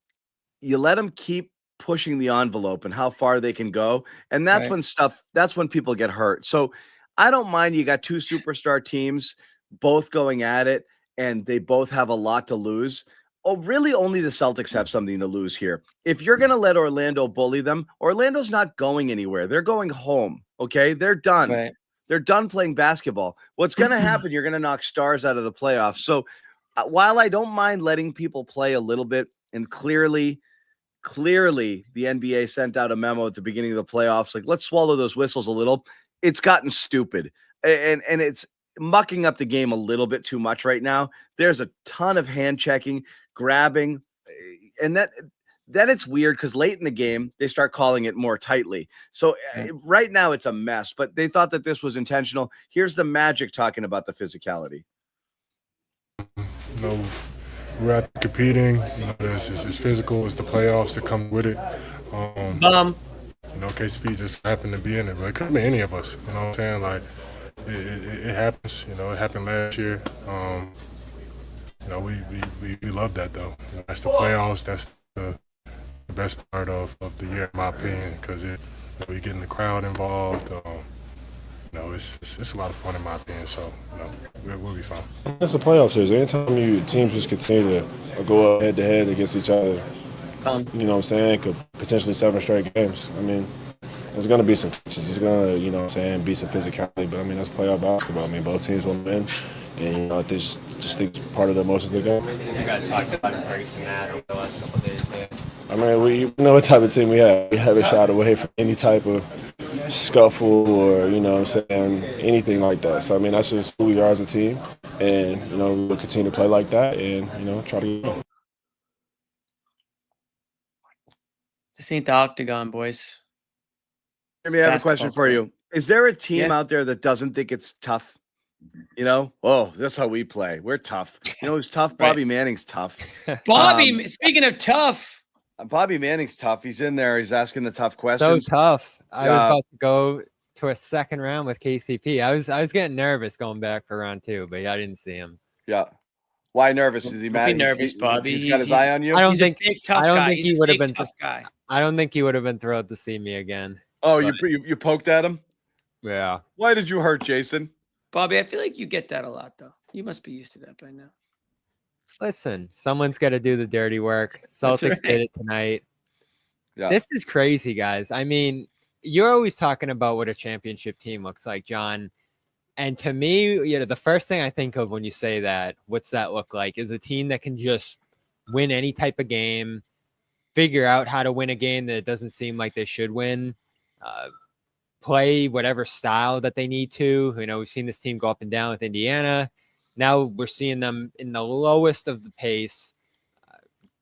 you let them keep pushing the envelope and how far they can go. And that's Right. that's when people get hurt. So I don't mind. You got two superstar teams both going at it, and they both have a lot to lose. Oh, really? Only the Celtics have something to lose here. If you're going to let Orlando bully them, Orlando's not going anywhere. They're going home. Okay. They're done. Right. They're done playing basketball. What's going to happen? You're going to knock stars out of the playoffs. So while I don't mind letting people play a little bit, and clearly the NBA sent out a memo at the beginning of the playoffs, like, let's swallow those whistles a little. It's gotten stupid, and it's mucking up the game a little bit too much right now. There's a ton of hand checking, grabbing, and then it's weird because late in the game they start calling it more tightly. So right now it's a mess, but they thought that this was intentional. Here's the Magic talking about the physicality. You know, we're out competing. You know, it's physical. It's the playoffs that come with it. You know, KCP just happened to be in it, but it could be any of us. You know what I'm saying? Like, it happens. You know, it happened last year. You know, we love that though. You know, that's the playoffs. That's the best part of the year, in my opinion, because you know, you're getting the crowd involved. You know, it's a lot of fun in my opinion. So, you know, we'll be fine. It's a playoff series. Anytime teams just continue to go head to head against each other, you know what I'm saying, could potentially 7 straight games. I mean, there's going to be some touches. There's going to, you know what I'm saying, be some physicality. But, I mean, that's playoff basketball. I mean, both teams will win. And, you know, they just think it's part of the emotions of the game. You guys talked about embracing that over the last couple of days. Yeah. I mean, we know what type of team we have. We haven't shied away from any type of scuffle or, you know what I'm saying, anything like that. So, I mean, that's just who we are as a team. And, you know, we'll continue to play like that and, you know, try to get it. This ain't the octagon, boys. Jimmy, I have a question for you. Is there a team out there that doesn't think it's tough? You know, oh, that's how we play. We're tough. You know who's tough? Bobby Manning's tough. Bobby, speaking of tough. Bobby Manning's tough. He's in there. He's asking the tough questions. So tough. I was about to go to a second round with KCP. I was getting nervous going back for round 2, but I didn't see him. Yeah. Why nervous? Is he mad? Don't be nervous, Bobby. He's got his eye on you. I don't He's think. a fake tough I don't guy. think He's he a would have fake been. tough guy. I don't think he would have been thrilled to see me again. Oh, but, you poked at him? Yeah. Why did you hurt Jason? Bobby, I feel like you get that a lot, though. You must be used to that by now. Listen, someone's got to do the dirty work. Celtics did it tonight. Yeah. This is crazy, guys. I mean, you're always talking about what a championship team looks like, John. And to me, you know, the first thing I think of when you say that, what's that look like, is a team that can just win any type of game, figure out how to win a game that it doesn't seem like they should win, play whatever style that they need to. You know, we've seen this team go up and down with Indiana. Now we're seeing them in the lowest of the pace,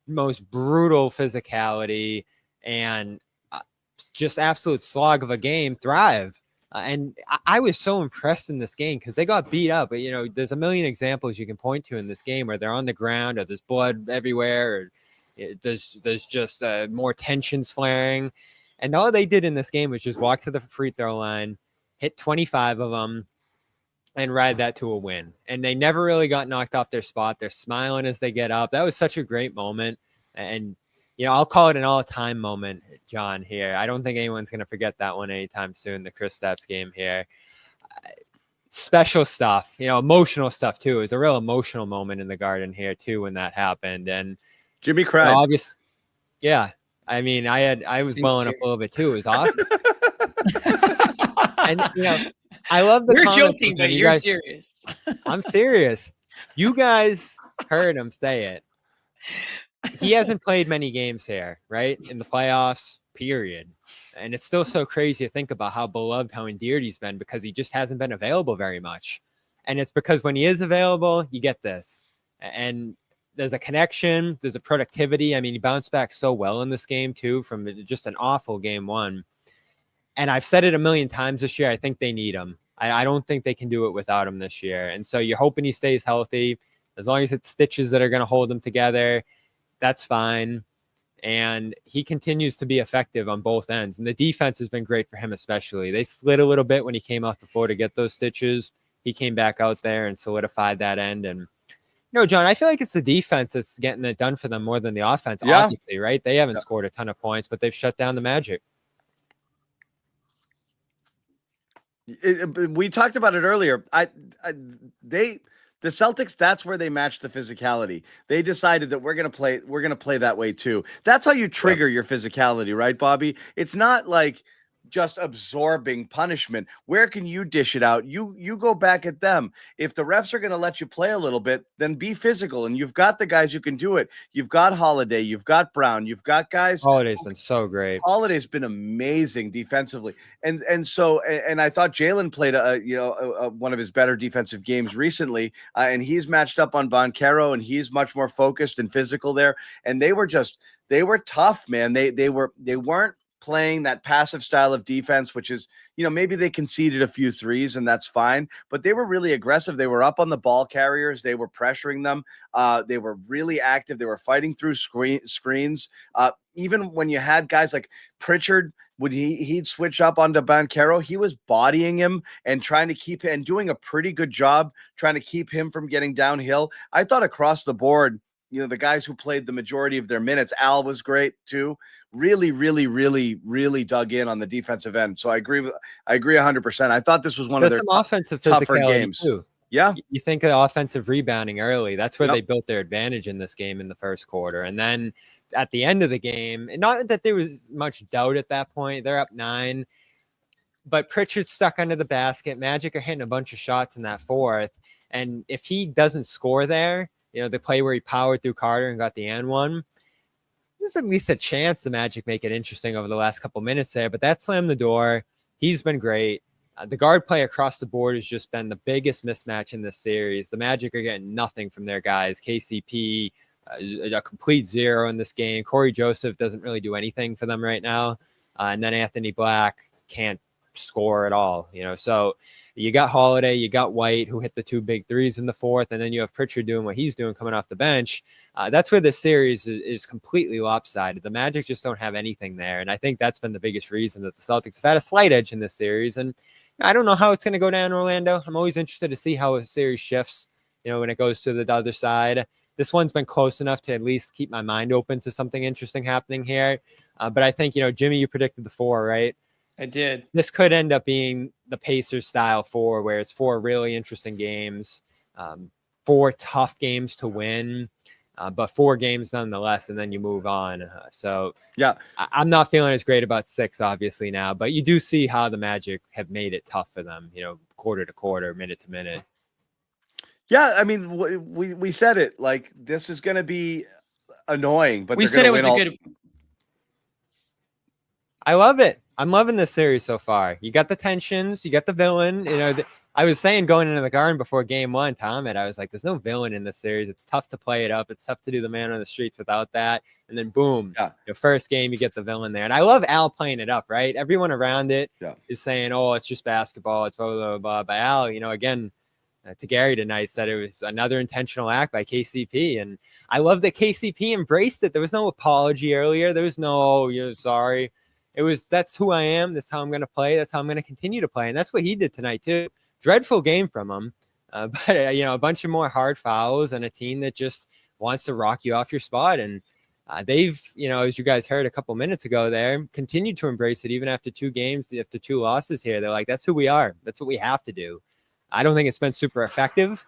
most brutal physicality, and just absolute slog of a game thrive. And I was so impressed in this game because they got beat up. But, you know, there's a million examples you can point to in this game where they're on the ground or there's blood everywhere or There's just more tensions flaring. And all they did in this game was just walk to the free throw line, hit 25 of them, and ride that to a win. And they never really got knocked off their spot. They're smiling as they get up. That was such a great moment. And, I'll call it an all-time moment, John, here. I don't think anyone's going to forget that one anytime soon, the Kristaps game here. Special stuff, emotional stuff, too. It was a real emotional moment in the Garden here, too, when that happened. And Jimmy cried. Obviously, yeah. I mean, I was welling up a little bit, too. It was awesome. And, I love the You're comments joking, when but you you're guys- serious. I'm serious. You guys heard him say it. He hasn't played many games here, right? In the playoffs, period. And it's still so crazy to think about how beloved, how endeared he's been because he just hasn't been available very much. And it's because when he is available, you get this. And there's a connection, there's a productivity. I mean, he bounced back so well in this game, too, from just an awful game one. And I've said it a million times this year. I think they need him. I don't think they can do it without him this year. And so you're hoping he stays healthy. As long as it's stitches that are going to hold him together, that's fine. And he continues to be effective on both ends. And the defense has been great for him, especially. They slid a little bit when he came off the floor to get those stitches. He came back out there and solidified that end. And, John, I feel like it's the defense that's getting it done for them more than the offense, obviously, right? They haven't scored a ton of points, but they've shut down the Magic. We talked about it earlier. The Celtics, that's where they matched the physicality. They decided that we're going to play that way too. That's how you trigger your physicality, right, Bobby? It's not like just absorbing punishment. Where can you dish it out? You go back at them. If the refs are going to let you play a little bit, then be physical. And you've got the guys who can do it. You've got Holiday. You've got Brown. You've got guys. Holiday's been so great. Holiday's been amazing defensively. And I thought Jaylen played one of his better defensive games recently. And he's matched up on Banchero, and he's much more focused and physical there. And they were tough, man. They weren't playing that passive style of defense, which is, maybe they conceded a few threes and that's fine, but they were really aggressive. They were up on the ball carriers. They were pressuring them. They were really active. They were fighting through screens. Even when you had guys like Pritchard, when he'd switch up onto Banchero, he was bodying him and trying to keep and doing a pretty good job trying to keep him from getting downhill. I thought across the board, the guys who played the majority of their minutes, Al was great too. Really, really, really, really dug in on the defensive end. So I agree 100%. I thought this was one of their some offensive tougher physicality games too. Yeah. You think of offensive rebounding early. That's where they built their advantage in this game in the first quarter. And then at the end of the game, and not that there was much doubt at that point, they're up 9, but Pritchard stuck under the basket. Magic are hitting a bunch of shots in that fourth. And if he doesn't score there, the play where he powered through Carter and got the and one, there's at least a chance the Magic make it interesting over the last couple minutes there, but that slammed the door. He's been great. The guard play across the board has just been the biggest mismatch in this series. The Magic are getting nothing from their guys. KCP, a complete zero in this game. Corey Joseph doesn't really do anything for them right now. And then Anthony Black can't score at all, so you got Holiday, you got White, who hit the 2 big threes in the fourth, and then you have Pritchard doing what he's doing coming off the bench. That's where this series is completely lopsided. The Magic just don't have anything there, and I think that's been the biggest reason that the Celtics have had a slight edge in this series. And I don't know how it's going to go down in Orlando. I'm always interested to see how a series shifts, when it goes to the other side. This one's been close enough to at least keep my mind open to something interesting happening here. But I think, Jimmy, you predicted the 4, right? I did. This could end up being the Pacers style 4, where it's 4 really interesting games, 4 tough games to win, but 4 games nonetheless, and then you move on. So yeah, I'm not feeling as great about 6, obviously, now, but you do see how the Magic have made it tough for them, quarter to quarter, minute to minute. Yeah, I mean, we said it, like, this is going to be annoying, but we said it was good. I love it. I'm loving this series so far. You got the tensions, you got the villain. I was saying going into the Garden before game 1, Tom, I was like, there's no villain in this series. It's tough to play it up. It's tough to do the man on the streets without that. And then boom, first game, you get the villain there. And I love Al playing it up, right? Everyone around it is saying, oh, it's just basketball. It's blah, blah, blah. But Al, again, to Gary tonight, said it was another intentional act by KCP. And I love that KCP embraced it. There was no apology earlier. There was no, oh, you're sorry. It was, that's who I am. That's how I'm going to play. That's how I'm going to continue to play. And that's what he did tonight too. Dreadful game from him. But a bunch of more hard fouls and a team that just wants to rock you off your spot. And they've, as you guys heard a couple minutes ago there, continued to embrace it even after 2 games, after 2 losses here. They're like, that's who we are. That's what we have to do. I don't think it's been super effective,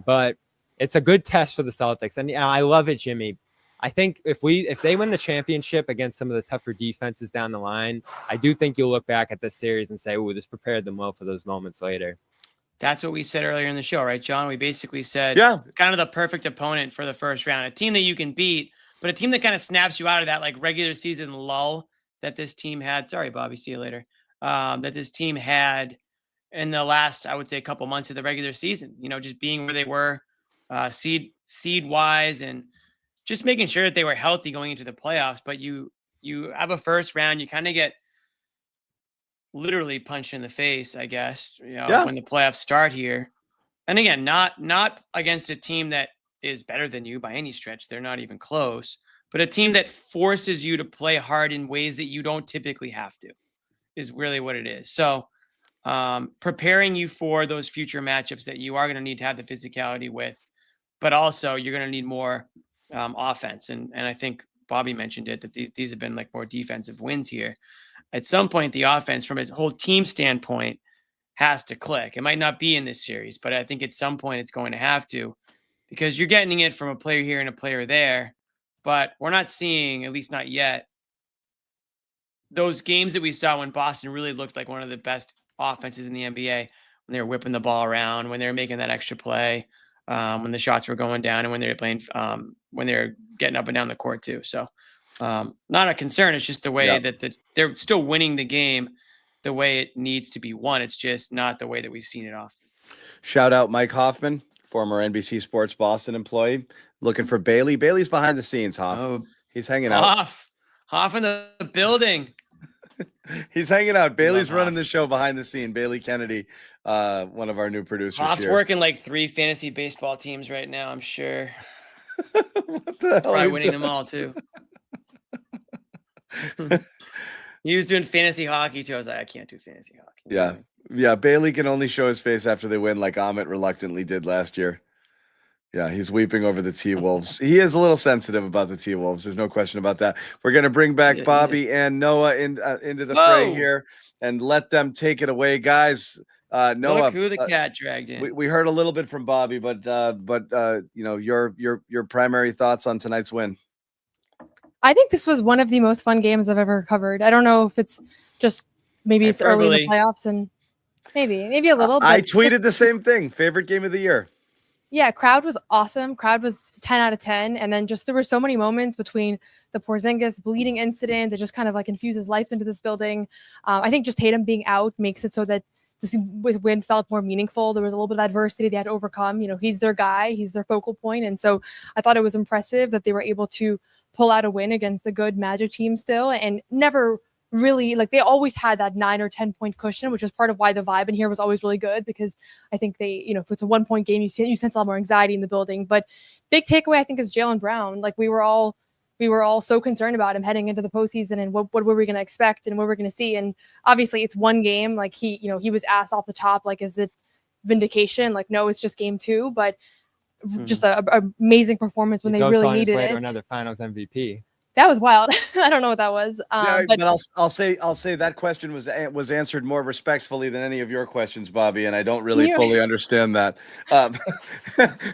but it's a good test for the Celtics. And I love it, Jimmy. I think if they win the championship against some of the tougher defenses down the line, I do think you'll look back at this series and say, "Oh, this prepared them well for those moments later." That's what we said earlier in the show, right, John? We basically said, kind of the perfect opponent for the first round, a team that you can beat, but a team that kind of snaps you out of that like regular season lull that this team had. Sorry, Bobby, see you later. That this team had in the last, I would say, a couple months of the regular season. Just being where they were, seed wise, and just making sure that they were healthy going into the playoffs. But you have a first round, you kind of get literally punched in the face, I guess, when the playoffs start here. And again, not against a team that is better than you by any stretch. They're not even close, but a team that forces you to play hard in ways that you don't typically have to is really what it is. So preparing you for those future matchups that you are going to need to have the physicality with, but also you're going to need more offense. And I think Bobby mentioned it, that these have been like more defensive wins here. At some point, the offense from a whole team standpoint has to click. It might not be in this series, but I think at some point it's going to have to, because you're getting it from a player here and a player there, but we're not seeing, at least not yet, those games that we saw when Boston really looked like one of the best offenses in the NBA, when they were whipping the ball around, when they were making that extra play, when the shots were going down, and when they were playing, when they were getting up and down the court too. So not a concern. It's just the way that they're still winning the game the way it needs to be won. It's just not the way that we've seen it often. Shout out Mike Hoffman, former NBC Sports Boston employee, looking for Bailey. Bailey's behind the scenes, Hoff. Oh, he's hanging out. Hoff in the building. He's hanging out. Bailey's running the show behind the scene. Bailey Kennedy, one of our new producers. Hoff's here. working like 3 fantasy baseball teams right now, I'm sure. What the hell? Probably winning them all too. He was doing fantasy hockey too. I was like, I can't do fantasy hockey. Yeah. Bailey can only show his face after they win, like Amit reluctantly did last year. Yeah, he's weeping over the T-Wolves. He is a little sensitive about the T-Wolves. There's no question about that. We're going to bring back Bobby and Noah into the fray here and let them take it away, guys. Noah, look who the cat dragged in. We heard a little bit from Bobby, but your primary thoughts on tonight's win. I think this was one of the most fun games I've ever covered. I don't know if it's just maybe it's early in the playoffs and maybe a little. But I tweeted the same thing. Favorite game of the year. Yeah, crowd was awesome. Crowd was 10 out of 10. And then just there were so many moments between the Porzingis bleeding incident that just kind of like infuses life into this building. I think just Tatum being out makes it so that this win felt more meaningful. There was a little bit of adversity they had to overcome. He's their guy. He's their focal point. And so I thought it was impressive that they were able to pull out a win against the good Magic team still, and never really, like, they always had that 9 or 10 point cushion, which is part of why the vibe in here was always really good, because I think they, if it's a 1 point game, you sense a lot more anxiety in the building. But big takeaway, I think, is Jaylen Brown. Like, we were all so concerned about him heading into the postseason and what were we going to expect and what we're going to see. And obviously it's one game. Like, he was asked off the top, like, is it vindication? Like, no, it's just game 2, but just a amazing performance when they really needed it. Another Finals MVP. That was wild. I don't know what that was. But I'll say that question was answered more respectfully than any of your questions, Bobby, and I don't really fully understand that.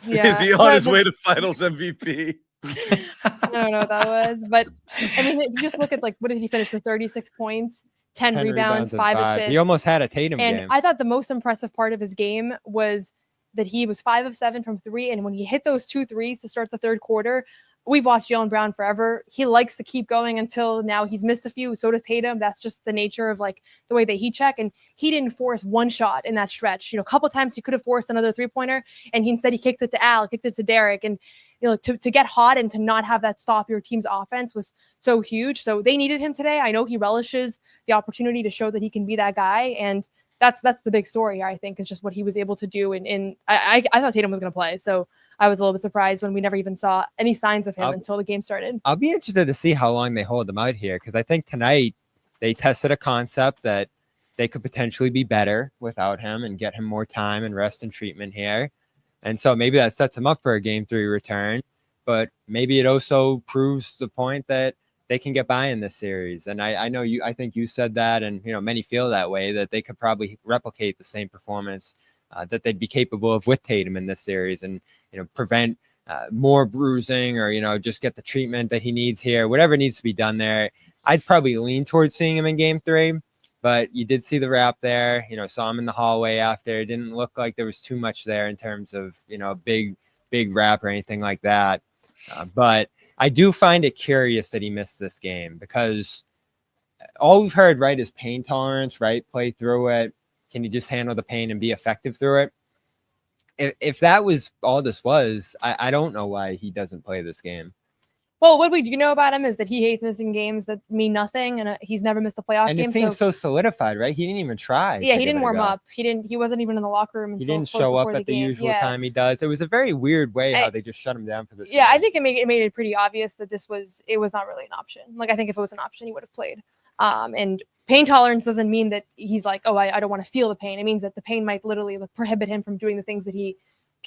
Is he on his way to Finals MVP? I don't know what that was, but I mean, if you just look at, like, what did he finish with? 36 points, 10 rebounds, 5 assists. He almost had a Tatum and game. I thought the most impressive part of his game was that he was 5 of 7 from 3. And when he hit those 2 threes to start the third quarter, we've watched Jaylen Brown forever. He likes to keep going until now. He's missed a few. So does Tatum. That's just the nature of, like, the way that he check. And he didn't force one shot in that stretch. A couple of times he could have forced another 3-pointer, and instead he kicked it to Al, kicked it to Derek. And to get hot and to not have that stop your team's offense was so huge. So they needed him today. I know he relishes the opportunity to show that he can be that guy. And that's the big story here, I think, is just what he was able to do. And I thought Tatum was going to play. So I was a little bit surprised when we never even saw any signs of him until the game started. I'll be interested to see how long they hold him out here, because I think tonight they tested a concept that they could potentially be better without him and get him more time and rest and treatment here. And so maybe that sets him up for a game 3 return, but maybe it also proves the point that they can get by in this series. And I think you said that, and many feel that way, that they could probably replicate the same performance that they'd be capable of with Tatum in this series, and prevent more bruising, or just get the treatment that he needs here, whatever needs to be done there. I'd probably lean towards seeing him in game 3, but you did see the wrap there. Saw him in the hallway after. It didn't look like there was too much there in terms of big wrap or anything like that. But I do find it curious that he missed this game, because all we've heard, right, is pain tolerance, right? Play through it. Can you just handle the pain and be effective through it? If that was all this was, I don't know why he doesn't play this game. Well, what we do know about him is that he hates missing games that mean nothing, and he's never missed a playoff game. And it seems so solidified, right? He didn't even try. Yeah, he didn't warm up. He wasn't even in the locker room. He didn't show up at the usual time he does. It was a very weird way how they just shut him down for this. Yeah, game. I think it made it pretty obvious that it was not really an option. Like, I think if it was an option, he would have played. And pain tolerance doesn't mean that he's like, oh, I don't want to feel the pain. It means that the pain might literally prohibit him from doing the things that he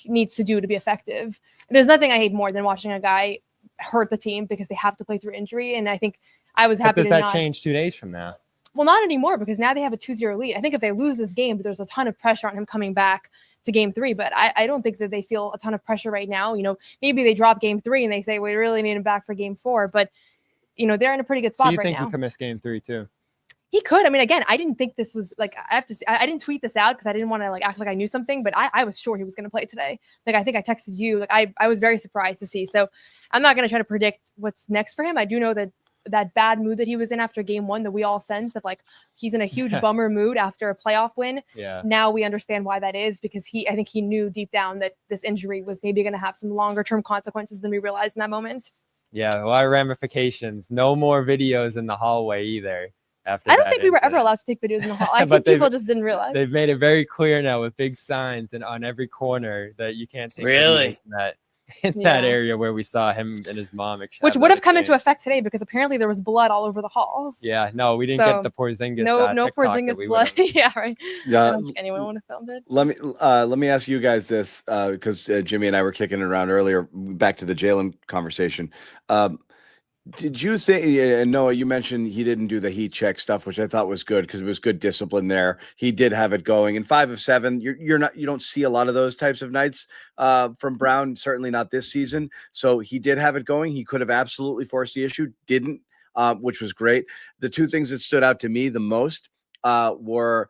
needs to do to be effective. There's nothing I hate more than watching a guy hurt the team because they have to play through injury. And I think I was happy. Does that change 2 days from now? Well, not anymore, because now they have a 2-0 lead. I think if they lose this game, there's a ton of pressure on him coming back to game 3. But I don't think that they feel a ton of pressure right now. Maybe they drop game 3 and they say, we really need him back for game 4. But, they're in a pretty good spot right now. So you think he could miss game 3 too? He could. I mean, again, I didn't think this was like, I didn't tweet this out because I didn't want to act like I knew something, but I was sure he was going to play today. I think I texted you, I was very surprised to see. So I'm not going to try to predict what's next for him. I do know that bad mood that he was in after game 1, that we all sense that he's in a huge bummer mood after a playoff win. Yeah. Now we understand why that is, because I think he knew deep down that this injury was maybe going to have some longer term consequences than we realized in that moment. Yeah. A lot of ramifications. No more videos in the hallway either. I don't think we were ever allowed to take videos in the hall. I think people just didn't realize. They've made it very clear now with big signs and on every corner that you can't take videos in that area where we saw him and his mom. Which would have come into effect today, because apparently there was blood all over the halls. Yeah, no, we didn't get the Porzingis. No Porzingis blood. Yeah, right. Yeah. I don't think anyone would have filmed it. Let me ask you guys this, because Jimmy and I were kicking it around earlier, back to the Jaylen conversation. Did you think, and Noah, you mentioned he didn't do the heat check stuff, which I thought was good because it was good discipline there. He did have it going. And 5 of 7, you don't see a lot of those types of nights from Brown, certainly not this season. So he did have it going. He could have absolutely forced the issue, didn't, which was great. The 2 things that stood out to me the most were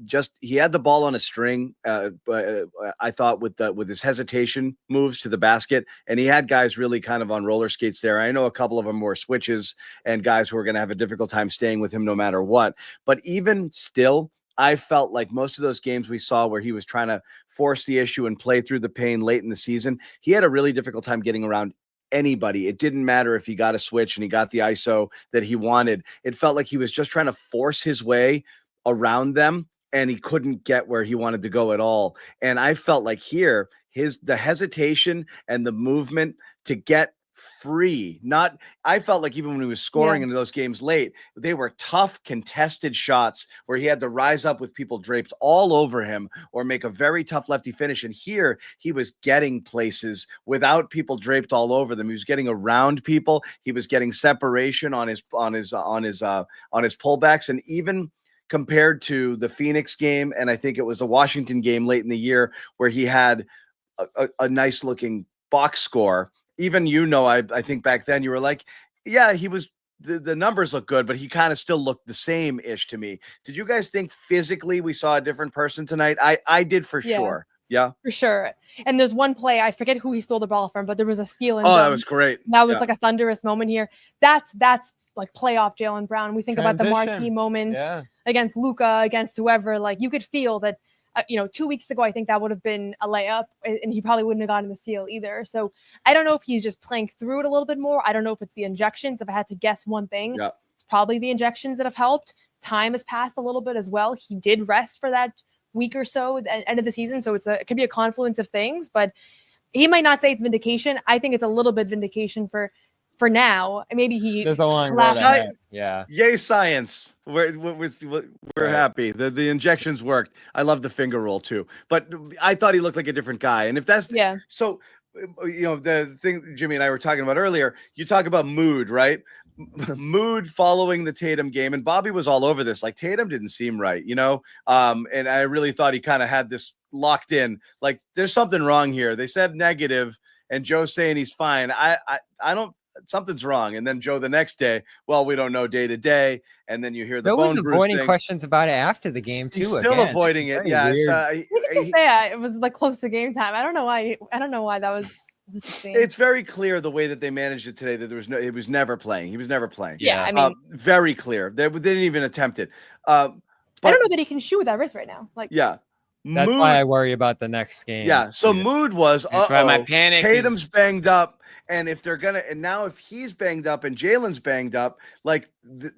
just he had the ball on a string, but I thought with his hesitation moves to the basket, and he had guys really kind of on roller skates there. I know a couple of them were switches and guys who were going to have a difficult time staying with him no matter what. But even still, I felt like most of those games we saw where he was trying to force the issue and play through the pain late in the season, he had a really difficult time getting around anybody. It didn't matter if he got a switch and he got the ISO that he wanted. It felt like he was just trying to force his way around them, and he couldn't get where he wanted to go at all. And I felt like here, the hesitation and the movement to get free, I felt like even when he was scoring into those games late, they were tough contested shots where he had to rise up with people draped all over him or make a very tough lefty finish. And here he was getting places without people draped all over them. He was getting around people. He was getting separation on his pullbacks. And even compared to the Phoenix game, and I think it was the Washington game late in the year where he had a nice looking box score. Even, I think back then you were like, yeah, he was, the numbers look good, but he kind of still looked the same-ish to me. Did you guys think physically we saw a different person tonight? I did for sure. Yeah. For sure. And there's one play, I forget who he stole the ball from, but there was a steal. That was great. That was like a thunderous moment here. That's like playoff Jaylen Brown. We think about the marquee moments against Luka, against whoever. Like, you could feel that, 2 weeks ago, I think that would have been a layup, and he probably wouldn't have gotten the steal either. So I don't know if he's just playing through it a little bit more. I don't know if it's the injections. If I had to guess one thing, it's It's probably the injections that have helped. Time has passed a little bit as well. He did rest for that week or so at the end of the season. So it could be a confluence of things, but he might not say it's vindication. I think it's a little bit vindication for now. Maybe There's a long road ahead. Yeah. Yay, science. We're happy. The injections worked. I love the finger roll too. But I thought he looked like a different guy. And if that's so, the thing Jimmy and I were talking about earlier, you talk about mood, right? Mood following the Tatum game. And Bobby was all over this. Like, Tatum didn't seem right, and I really thought he kind of had this locked in. Like, there's something wrong here. They said negative, and Joe's saying he's fine. I don't. Something's wrong. And then Joe the next day, well, we don't know day to day. And then you hear the Joe bone was bruise avoiding thing. questions about it after the game too. He's still avoiding it. Yeah, You could just say it was like close to game time. I don't know why that was interesting. It's very clear the way that they managed it today that it was never playing. He was never playing. Yeah, I mean, very clear. They didn't even attempt it. I don't know that he can shoot with that wrist right now. Like, yeah. That's why I worry about the next game. Yeah. So mood was, That's why my panic Tatum's is- banged up. And if they're going to, and now if he's banged up and Jalen's banged up, like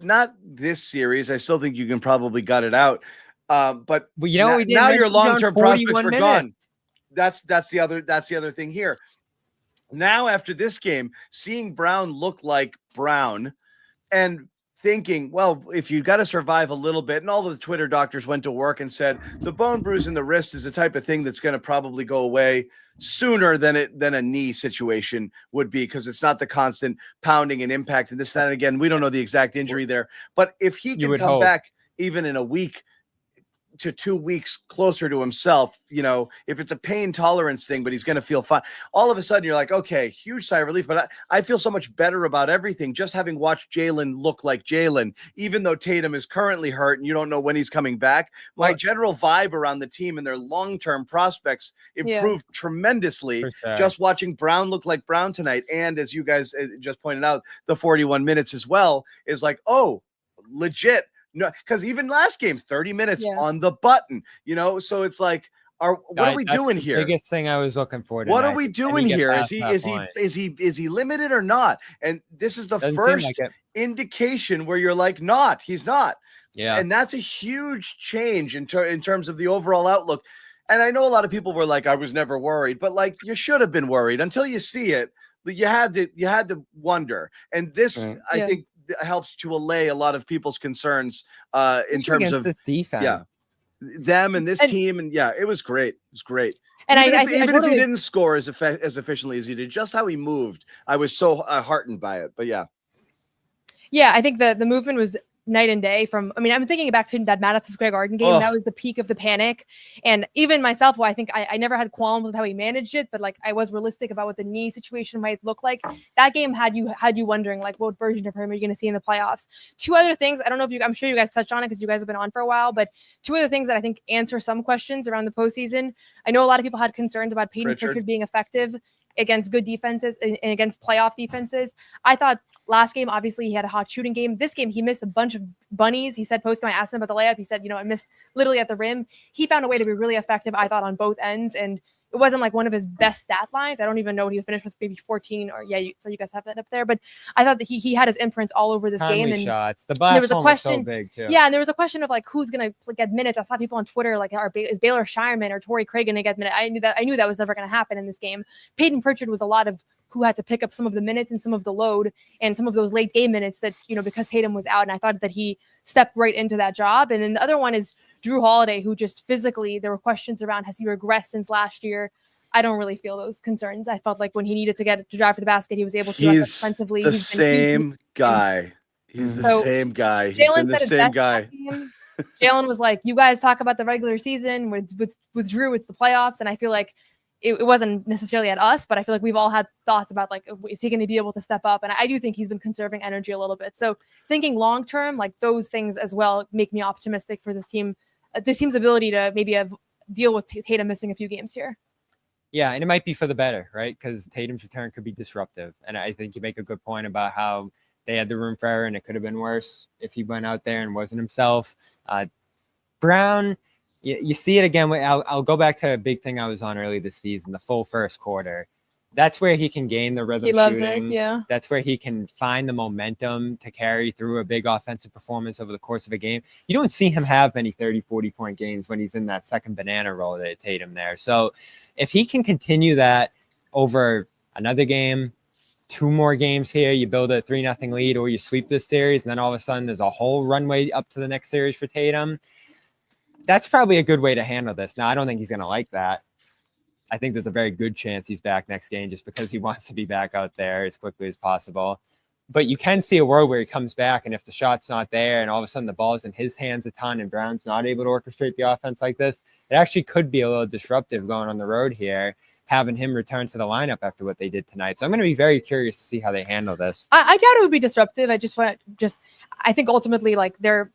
not this series, I still think you can probably gut it out. But we didn't now your mention long-term John, prospects 41 are minutes. gone. That's the other thing here. Now, after this game, seeing Brown look like Brown and thinking, well, if you got to survive a little bit, and all of the Twitter doctors went to work and said the bone bruise in the wrist is the type of thing that's going to probably go away sooner than a knee situation would be, because it's not the constant pounding and impact and this, that, and again, we don't know the exact injury there. But if he can come back even in a week to 2 weeks closer to himself, if it's a pain tolerance thing, but he's going to feel fine. All of a sudden you're like, okay, huge sigh of relief. But I feel so much better about everything just having watched Jaylen look like Jaylen, even though Tatum is currently hurt and you don't know when he's coming back. My general vibe around the team and their long-term prospects improved tremendously. Sure. Just watching Brown look like Brown tonight. And as you guys just pointed out, the 41 minutes as well is like, oh, legit. No, because even last game, 30 minutes on the button, so it's like, what are we doing here? Biggest thing I was looking for. What tonight. are we doing here? Is he limited or not? And this is the first indication where you're like, he's not. Yeah. And that's a huge change in terms of the overall outlook. And I know a lot of people were like, I was never worried, but like, you should have been worried until you see it. You had to wonder. And this, I think, helps to allay a lot of people's concerns in terms of this defense. Them and this team. And it was great. It was great. And even if he didn't score as efficiently as he did, just how he moved, I was so heartened by it. But yeah, I think the movement was night and day from, I'm thinking back to that Madison Square Garden game. That was the peak of the panic. And even myself, I think I never had qualms with how he managed it, but like I was realistic about what the knee situation might look like. That game had you wondering like what version of him are you going to see in the playoffs. Two other things, I don't know if I'm sure you guys touched on it because you guys have been on for a while, but two other things that I think answer some questions around the postseason. I know a lot of people had concerns about Pritchard being effective against good defenses and against playoff defenses. I thought last game, obviously, he had a hot shooting game. This game, he missed a bunch of bunnies. He said post-game, I asked him about the layup. He said, I missed literally at the rim. He found a way to be really effective, I thought, on both ends. And it wasn't like one of his best stat lines. I don't even know what he finished with, maybe 14 or so you guys have that up there. But I thought that he had his imprints all over this game. And shots. The blast there was a question, was so big too. Yeah, and there was a question of like who's gonna get minutes. I saw people on Twitter like, is Baylor Shireman or Torrey Craig gonna get minutes? I knew that was never gonna happen in this game. Peyton Pritchard was a lot of who had to pick up some of the minutes and some of the load and some of those late game minutes that, because Tatum was out. And I thought that he stepped right into that job. And then the other one is Drew Holiday, who just physically, there were questions around, has he regressed since last year? I don't really feel those concerns. I felt like when he needed to drive for the basket, he was able to. He's defensively. the same guy. He's the same guy. He's been the same guy. Jaylen was like, you guys talk about the regular season with Drew, it's the playoffs. And I feel like it wasn't necessarily at us, but I feel like we've all had thoughts about like, is he going to be able to step up? And I do think he's been conserving energy a little bit. So thinking long-term, like those things as well make me optimistic for this team's ability to maybe deal with Tatum missing a few games here. Yeah, and it might be for the better, right? Because Tatum's return could be disruptive. And I think you make a good point about how they had the room for error and it could have been worse if he went out there and wasn't himself. Brown, you see it again. I'll go back to a big thing I was on early this season, the full first quarter. That's where he can gain the rhythm He loves it, shooting. yeah. That's where he can find the momentum to carry through a big offensive performance over the course of a game. You don't see him have many 30, 40-point games when he's in that second banana roll at Tatum there. So if he can continue that over another game, 2 more games here, you build a 3-0 lead, or you sweep this series, and then all of a sudden there's a whole runway up to the next series for Tatum. That's probably a good way to handle this. Now, I don't think he's going to like that. I think there's a very good chance he's back next game just because he wants to be back out there as quickly as possible. But you can see a world where he comes back, and if the shot's not there and all of a sudden the ball's in his hands a ton and Brown's not able to orchestrate the offense like this, it actually could be a little disruptive going on the road here, having him return to the lineup after what they did tonight. So I'm going to be very curious to see how they handle this. I doubt it would be disruptive. I think ultimately, like there's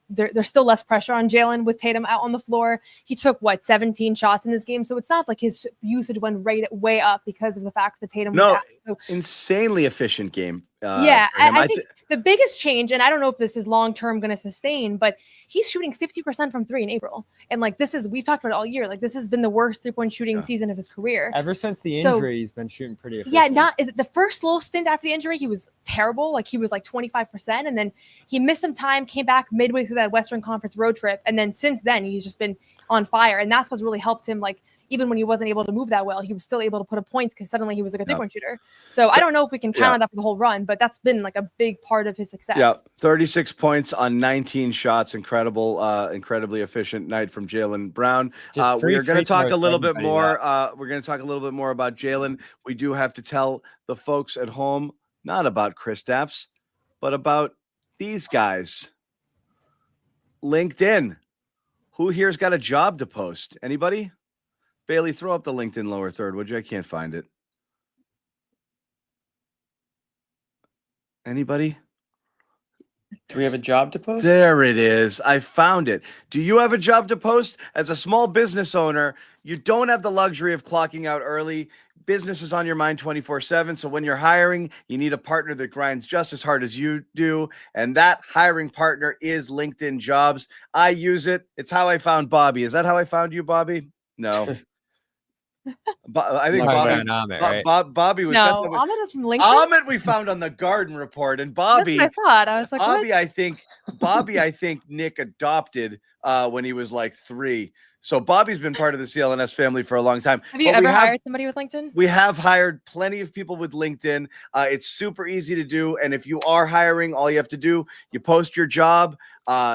still less pressure on Jaylen with Tatum out on the floor. He took 17 shots in this game, so it's not like his usage went way up because of the fact that Tatum was out. So, insanely efficient game. yeah, for him. I think the biggest change, and I don't know if this is long term going to sustain, but he's shooting 50% from 3 in April, and we've talked about it all year. Like, this has been the worst 3-point shooting season of his career. Ever since the injury, he's been shooting pretty efficient. Yeah, not the first little stint after the injury, he was terrible. Like, he was 25%, and then he missed some time, came back midway through that Western Conference road trip, and then since then he's just been on fire, and that's what's really helped him. Like, even when he wasn't able to move that well, he was still able to put up points because suddenly he was like a 3-point shooter. So I don't know if we can count on that for the whole run, but that's been like a big part of his success. Yeah, 36 points on 19 shots. Incredible, incredibly efficient night from Jaylen Brown. We're going to talk a little bit more. We're going to talk a little bit more about Jaylen. We do have to tell the folks at home not about Kristaps, but about these guys. LinkedIn. Who here's got a job to post? Anybody? Bailey, throw up the LinkedIn lower third, would you? I can't find it. Anybody? Do we have a job to post? There it is. I found it. Do you have a job to post? As a small business owner, you don't have the luxury of clocking out early. Business is on your mind 24/7. So when you're hiring, you need a partner that grinds just as hard as you do. And that hiring partner is LinkedIn Jobs. I use it. It's how I found Bobby. Is that how I found you, Bobby? No. I think Bobby was. No, Ahmed was from LinkedIn. Ahmed we found on the Garden Report, and Bobby. That's what I thought. I was like, Bobby, what? I think Nick adopted when he was like 3. So Bobby's been part of the CLNS family for a long time. Have you ever hired somebody with LinkedIn? We have hired plenty of people with LinkedIn. It's super easy to do. And if you are hiring, all you have to do, you post your job.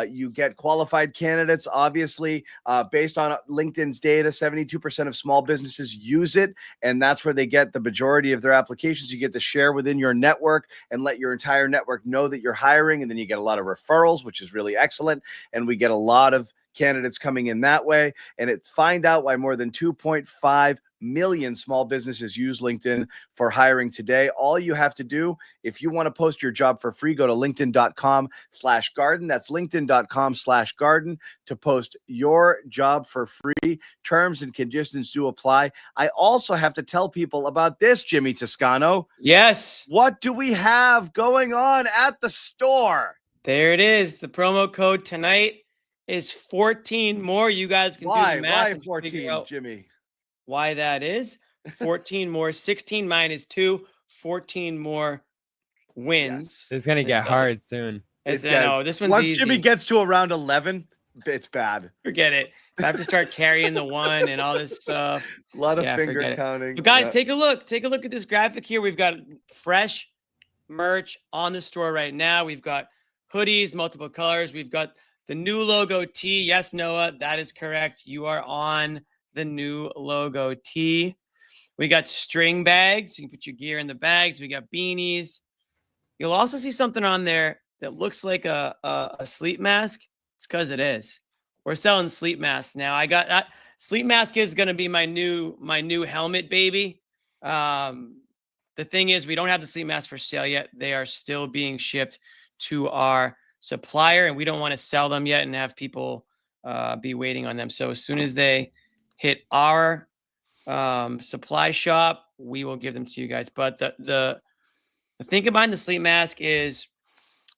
You get qualified candidates, obviously, based on LinkedIn's data. 72% of small businesses use it, and that's where they get the majority of their applications. You get to share within your network and let your entire network know that you're hiring, and then you get a lot of referrals, which is really excellent. And we get a lot of candidates coming in that way. And find out why more than 2.5 million small businesses use LinkedIn for hiring today. All you have to do, if you want to post your job for free, go to linkedin.com/garden. That's linkedin.com/garden to post your job for free. Terms and conditions do apply. I also have to tell people about this, Jimmy Toscano. Yes. What do we have going on at the store? There it is. The promo code tonight is 14 more. You guys can do the math. Why 14, Jimmy? Why that is 14 more, 16 minus 2, 14 more wins. It's going to get hard soon. I know, this one's once easy. Jimmy gets to around 11, it's bad. Forget it. I have to start carrying the 1 and all this stuff. A lot of finger counting. But guys, take a look. Take a look at this graphic here. We've got fresh merch on the store right now. We've got hoodies, multiple colors. We've got the new logo tee. Yes, Noah, that is correct. You are on the new logo tee. We got string bags. You can put your gear in the bags. We got beanies. You'll also see something on there that looks like a sleep mask. It's because it is. We're selling sleep masks now. I got that. Sleep mask is going to be my new helmet, baby. The thing is, we don't have the sleep mask for sale yet. They are still being shipped to our supplier, and we don't want to sell them yet and have people be waiting on them. So as soon as they hit our supply shop, we will give them to you guys. But the thing behind the sleep mask is,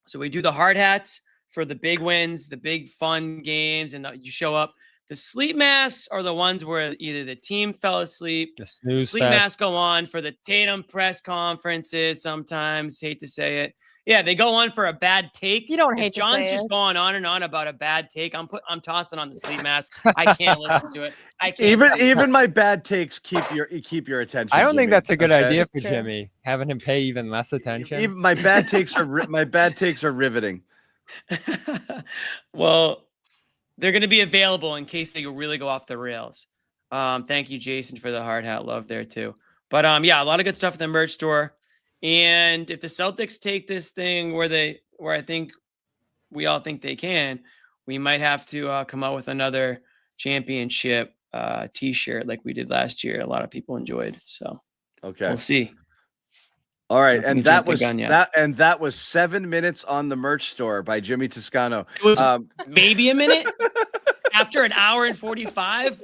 so we do the hard hats for the big wins, the big fun games, and you show up. The sleep masks are the ones where either the team fell asleep, The snooze sleep fest. masks go on for the Tatum press conferences sometimes, hate to say it. Yeah, they go on for a bad take. You don't If hate to John's say just it. going on and on about a bad take, I'm tossing on the sleep mask. I can't listen to it. I can't Even see it. even my bad takes keep your attention. I don't think Jimmy, that's a good okay? idea for Jimmy, having him pay even less attention. Even my bad takes are riveting. Well, they're going to be available in case they really go off the rails. Thank you, Jason, for the hard hat love there too. But yeah, a lot of good stuff in the merch store. And if the Celtics take this thing where I think we all think they can, we might have to come out with another championship T-shirt like we did last year. A lot of people enjoyed. So okay, we'll see. All right, Nothing and to that jump the was gun yet. that was 7 minutes on the merch store by Jimmy Toscano. It was maybe a minute after an hour and 45.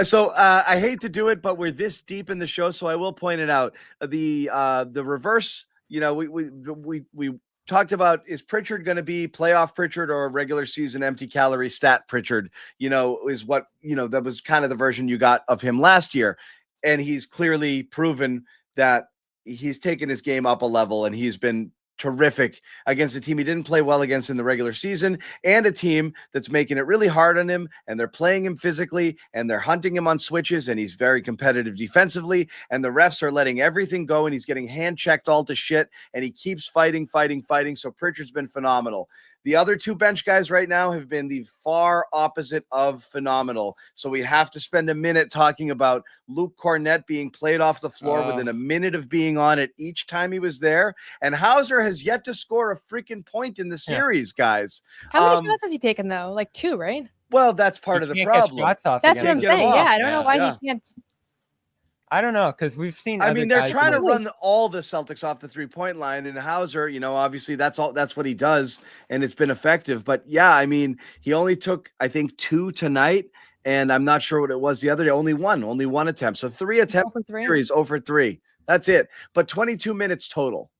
So I hate to do it, but we're this deep in the show, so I will point it out. The reverse, we talked about, is Pritchard going to be playoff Pritchard or a regular season empty calorie stat Pritchard? Is what that was kind of the version you got of him last year, and he's clearly proven that he's taken his game up a level, and he's been terrific against a team he didn't play well against in the regular season, and a team that's making it really hard on him, and they're playing him physically, and they're hunting him on switches, and he's very competitive defensively, and the refs are letting everything go, and he's getting hand checked all to shit, and he keeps fighting. So Pritchard's been phenomenal. The other two bench guys right now have been the far opposite of phenomenal. So we have to spend a minute talking about Luke Kornet being played off the floor within a minute of being on it each time he was there. And Hauser has yet to score a freaking point in the series, guys. How many shots has he taken though? Like 2, right? Well, that's part of the problem. That's what I'm saying. Yeah, I don't know why he can't. I don't know, because we've seen. I mean, they're guys trying to do it. run all the Celtics off the 3-point line, and Hauser, obviously that's what he does, and it's been effective. But yeah, I mean, he only took, I think, 2 tonight, and I'm not sure what it was the other day. Only one attempt. So 3 attempts series, 0 for 3. That's it. But 22 minutes total,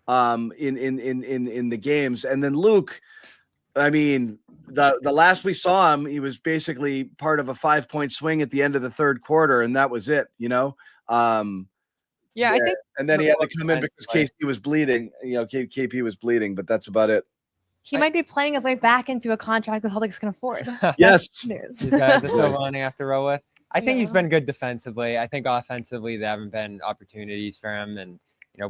in the games, and then Luke. I mean, the last we saw him, he was basically part of a 5-point swing at the end of the third quarter, and that was it. Yeah, I think. And then he had to come in because KP was bleeding. KP was bleeding, but that's about it. He might be playing his way back into a contract the Celtics can afford. Yes. News. He's got the silver lining after row with. I think he's been good defensively. I think offensively there haven't been opportunities for him, and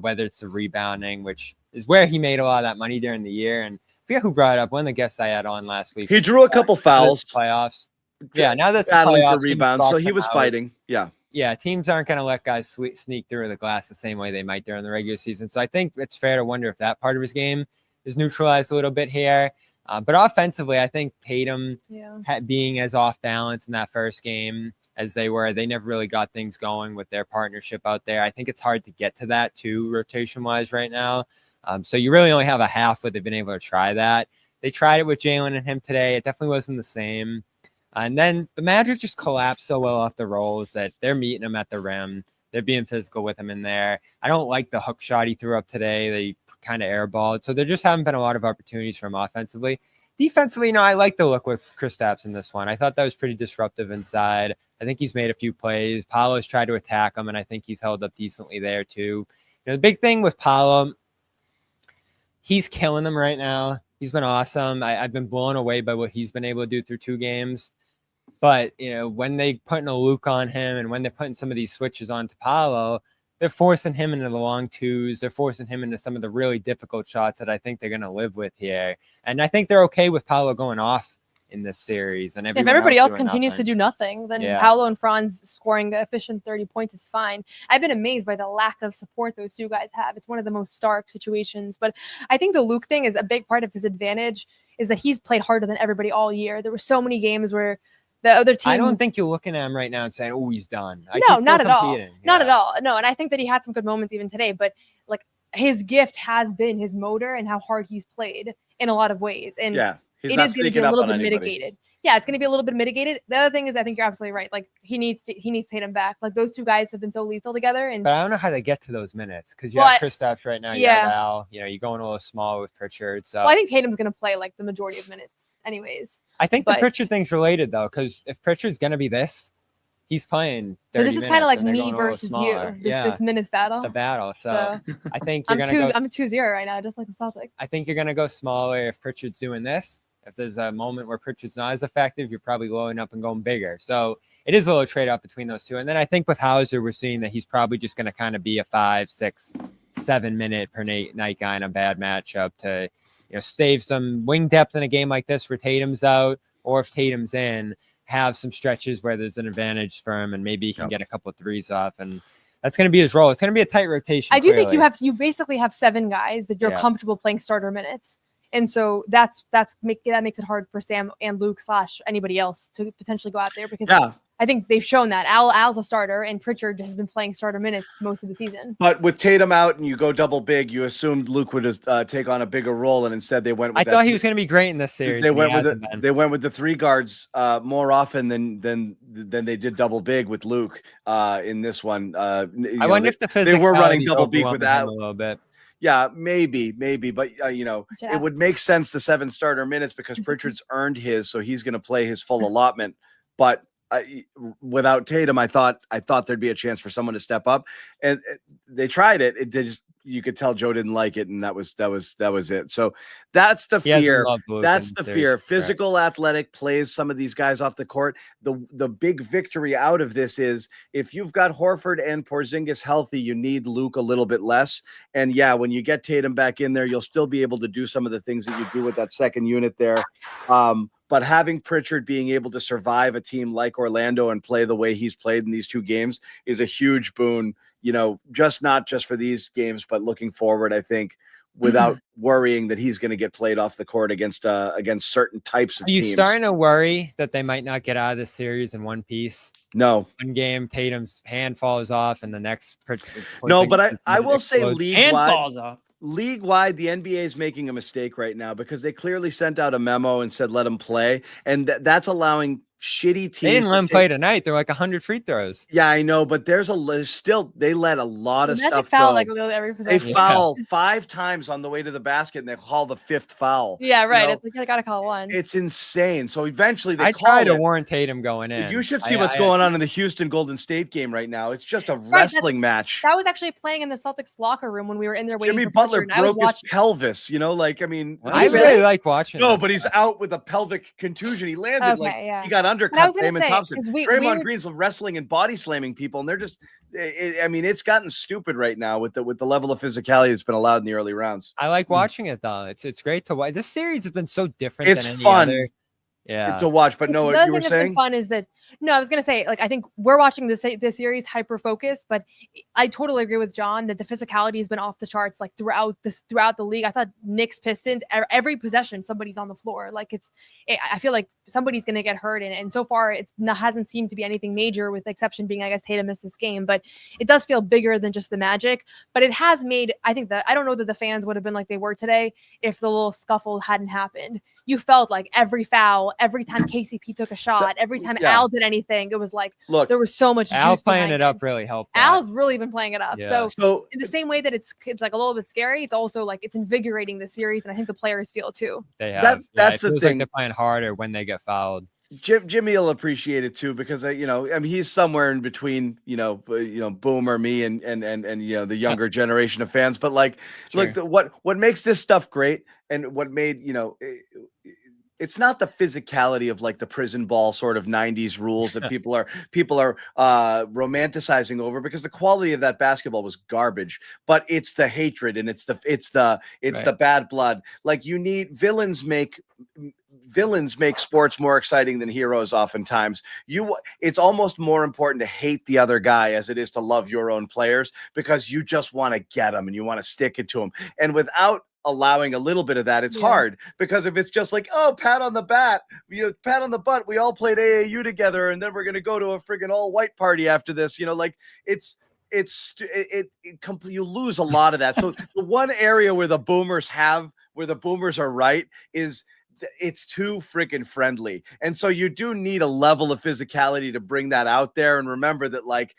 whether it's the rebounding, which is where he made a lot of that money during the year. And I forget who brought it up. One of the guests I had on last week. He drew a couple fouls. Playoffs. Yeah, now that's battling playoffs, for rebounds, so he was fighting. Yeah. Yeah, teams aren't going to let guys sneak through the glass the same way they might during the regular season. So I think it's fair to wonder if that part of his game is neutralized a little bit here. But offensively, I think Tatum being as off balance in that first game as they were, they never really got things going with their partnership out there. I think it's hard to get to that too, rotation-wise right now. So you really only have a half where they've been able to try that. They tried it with Jaylen and him today. It definitely wasn't the same. And then the Magic just collapsed so well off the rolls that they're meeting him at the rim. They're being physical with him in there. I don't like the hook shot he threw up today. They kind of airballed. So there just haven't been a lot of opportunities for him offensively. Defensively, I like the look with Kristaps in this one. I thought that was pretty disruptive inside. I think he's made a few plays. Paolo's tried to attack him, and I think he's held up decently there too. The big thing with Paolo, he's killing them right now. He's been awesome. I've been blown away by what he's been able to do through 2 games. But, when they putting a Luke on him and when they're putting some of these switches onto Paolo, they're forcing him into the long twos. They're forcing him into some of the really difficult shots that I think they're going to live with here. And I think they're okay with Paolo going off in this series. And If everybody else continues to do nothing, then Yeah. Paolo and Franz scoring efficient 30 points is fine. I've been amazed by the lack of support those 2 guys have. It's one of the most stark situations. But I think the Luke thing is a big part of his advantage, is that he's played harder than everybody all year. There were so many games where the other team. I don't think you're looking at him right now and saying, "Oh, he's done." No, not at all. Not at all. No, and I think that he had some good moments even today. But like his gift has been his motor and how hard he's played in a lot of ways. And Yeah, he's it not is going to be sneaking a up little on bit anybody. mitigated. yeah, it's going to be a little bit mitigated. The other thing is, I think you're absolutely right. Like he needs Tatum back. Like those two guys have been so lethal together. And But I don't know how they get to those minutes because you Well, have Kristaps right now. You have Al. You know, you're going a little small with Pritchard. So well, I think Tatum's going to play like the majority of minutes, anyways. I think the But- Pritchard thing's related though, because if Pritchard's going to be this, he's playing. So this is kind of like me going a little versus smaller. you. This minutes battle. The battle. So I think you're I'm going to go. I'm 2-0 right now, just like the Celtics. I think you're going to go smaller if Pritchard's doing this. If there's a moment where Pritchard's not as effective, you're probably loading up and going bigger. So it is a little trade off between those two. And then I think with Hauser, we're seeing that he's probably just going to kind of be a 5, 6, 7 minute per night guy in a bad matchup to, stave some wing depth in a game like this where Tatum's out, or if Tatum's in, have some stretches where there's an advantage for him and maybe he can get a couple of threes off. And that's going to be his role. It's going to be a tight rotation. I do think you basically have 7 guys that you're comfortable playing starter minutes. And so that makes it hard for Sam and Luke / anybody else to potentially go out there because I think they've shown that Al's a starter and Pritchard has been playing starter minutes most of the season. But with Tatum out and you go double big, you assumed Luke would take on a bigger role, and instead they went. With I thought he was going to be great in this series. They went with the 3 guards more often than they did double big with Luke in this one. I wonder if they were running double big without a little bit. Yeah, maybe, but it would make sense the 7 starter minutes because Pritchard's earned his, so he's going to play his full allotment. But without Tatum, I thought there'd be a chance for someone to step up, and they tried it. You could tell Joe didn't like it, and that was it. So that's the fear. That's the fear. Physical, athletic plays some of these guys off the court. The big victory out of this is if you've got Horford and Porzingis healthy, you need Luke a little bit less. And yeah, when you get Tatum back in there, you'll still be able to do some of the things that you do with that second unit there. But having Pritchard being able to survive a team like Orlando and play the way he's played in these 2 games is a huge boon, not just for these games, but looking forward, I think, without worrying that he's going to get played off the court against certain types of teams. Are you starting to worry that they might not get out of this series in one piece? No. One game, Tatum's hand falls off, and the next. No, but I will say league-wide. Hand falls off. League-wide, the NBA is making a mistake right now because they clearly sent out a memo and said, let him play. And that's allowing shitty teams. They didn't let him play tonight. They're like 100 free throws. Yeah, I know, but they let a lot of stuff foul go. like literally every possession. They foul 5 times on the way to the basket and they call the 5th foul. Yeah, right. It's like you gotta call one. It's insane. So eventually they try to warn Tatum going in. You should see what's going on in the Houston Golden State game right now. It's just a wrestling match. That was actually playing in the Celtics locker room when we were in there waiting Jimmy for Butler Pritchard, broke his pelvis, I really like watching. No, but he's out with a pelvic contusion. He landed he got undercut. Thompson. Draymond Green's wrestling and body slamming people, and they're just. It's gotten stupid right now with the level of physicality that's been allowed in the early rounds. I like watching it though. It's great to watch. This series has been so different. It's than any fun. Other. Yeah, to watch. But no, what you were saying? Fun is that I was gonna say I think we're watching this series hyper focused, but I totally agree with John that the physicality has been off the charts throughout the league. I thought Knicks, Pistons, every possession somebody's on the floor. I feel like somebody's gonna get hurt, and so far hasn't seemed to be anything major, with the exception being I guess Tatum missed this game, but it does feel bigger than just the Magic. But it has made I don't know that the fans would have been like they were today if the little scuffle hadn't happened. You felt like every foul, every time KCP took a shot, every time Al did anything, it was like there was so much. Al playing it up really helped. Al's really been playing it up. Yeah. So in the same way that it's like a little bit scary, it's also like it's invigorating the series, and I think the players feel too. They have. That's the thing. like they're playing harder when they get fouled. Jimmy will appreciate it too because he's somewhere in between Boomer, me, and the younger generation of fans. But look, what makes this stuff great and what made it's not the physicality of like the prison ball sort of 90s rules that people are romanticizing over, because the quality of that basketball was garbage, but it's the hatred and it's the bad blood. Like villains make sports more exciting than heroes. Oftentimes it's almost more important to hate the other guy as it is to love your own players, because you just want to get them and you want to stick it to them. And without allowing a little bit of that, it's hard, because if it's just like, oh, pat on the bat, pat on the butt, we all played AAU together and then we're going to go to a friggin' all white party after this, you lose a lot of that. So the one area where the boomers are right is it's too freaking friendly. And so you do need a level of physicality to bring that out there. And remember that, like,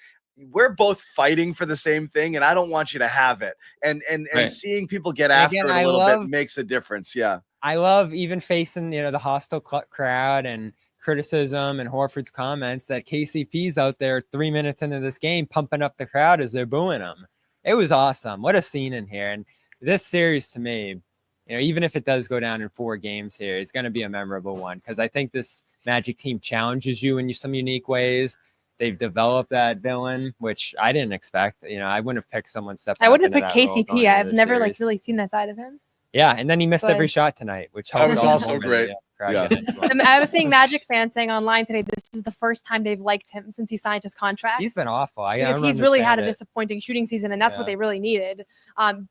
we're both fighting for the same thing, and I don't want you to have it. And Right. seeing people get And after again, it a I little love- bit makes a difference. Yeah. I love even facing, the hostile crowd and criticism and Horford's comments that KCP's out there 3 minutes into this game pumping up the crowd as they're booing him. It was awesome. What a scene in here. And this series to me, even if it does go down in 4 games here, it's going to be a memorable one because I think this Magic team challenges you in some unique ways. They've developed that villain, which I didn't expect. I wouldn't have picked someone stepping. I wouldn't have up picked into that role going KCP. into I've this never series. really seen that side of him. Yeah, and then he missed But- every shot tonight, which That helped was all the also more great. the crowd Yeah. get into it. I was seeing Magic fans saying online today this is the first time they've liked him since he signed his contract. He's been awful. I Because don't he's really had a understand it. disappointing shooting season, and that's what Yeah. they really needed.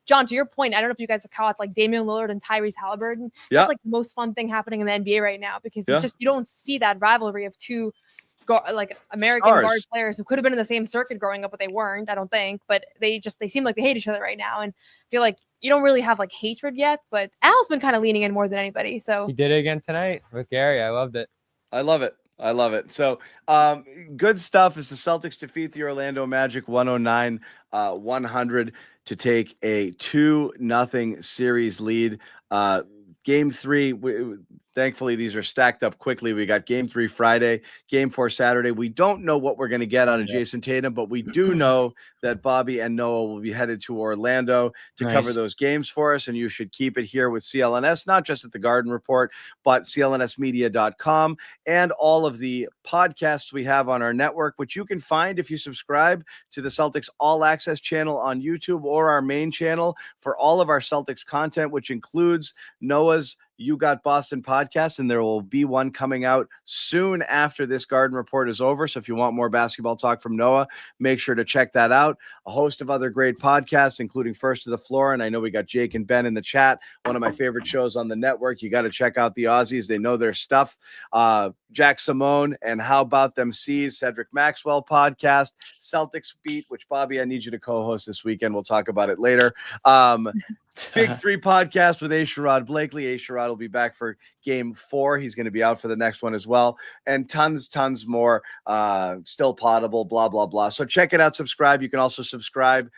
John, to your point, I don't know if you guys have caught like Damian Lillard and Tyrese Halliburton. Yeah. That's like the most fun thing happening in the NBA right now because Yeah. it's just you don't see that rivalry of two like American Stars. guard players who could have been in the same circuit growing up, but they weren't. I don't think, but they seem like they hate each other right now, and I feel like you don't really have like hatred yet. But Al's been kind of leaning in more than anybody. So He did it again tonight with Gary. I loved it. I love it. I love it. So good stuff as the Celtics defeat the Orlando Magic 109-100 to take a 2-0 series lead. Game 3, thankfully, these are stacked up quickly. We got Game 3 Friday, Game 4 Saturday. We don't know what we're going to get out of Jason Tatum, but we do know that Bobby and Noah will be headed to Orlando to cover Nice. those games for us, and you should keep it here with CLNS, not just at the Garden Report, but clnsmedia.com and all of the podcasts we have on our network, which you can find if you subscribe to the Celtics All Access channel on YouTube or our main channel for all of our Celtics content, which includes Noah's You Got Boston podcast, and there will be one coming out soon after this Garden Report is over. So if you want more basketball talk from Noah, make sure to check that out. A host of other great podcasts, including First to the Floor, and I know we got Jake and Ben in the chat, one of my favorite shows on the network. You got to check out the Aussies. They know their stuff. Jack Simone and How About Them C's, Cedric Maxwell podcast, Celtics Beat, which Bobby, I need you to co-host this weekend. We'll talk about it later. Big 3 podcast with Sherrod Blakely. Sherrod will be back for Game 4. He's going to be out for the next one as well. And tons more. Still potable, blah, blah, blah. So check it out. Subscribe. You can also subscribe,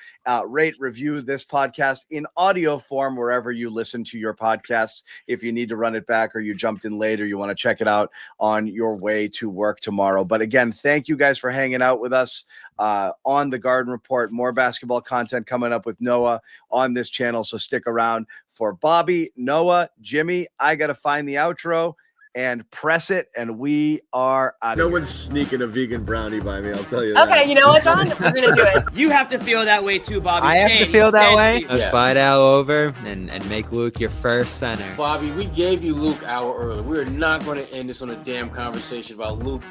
rate, review this podcast in audio form wherever you listen to your podcasts. If you need to run it back or you jumped in late or you want to check it out on your way to work tomorrow. But again, thank you guys for hanging out with us on the Garden Report. More basketball content coming up with Noah on this channel. So stick around. For Bobby, Noah, Jimmy, I got to find the outro and press it, and we are out. No one's sneaking a vegan brownie by me, I'll tell you that. Okay, you know what, John? We're gonna do it. You have to feel that way too, Bobby. I have to Same. feel that Same way. for you. Let's fight out over and make Luke your first center. Bobby, we gave you Luke hour early. We're not going to end this on a damn conversation about Luke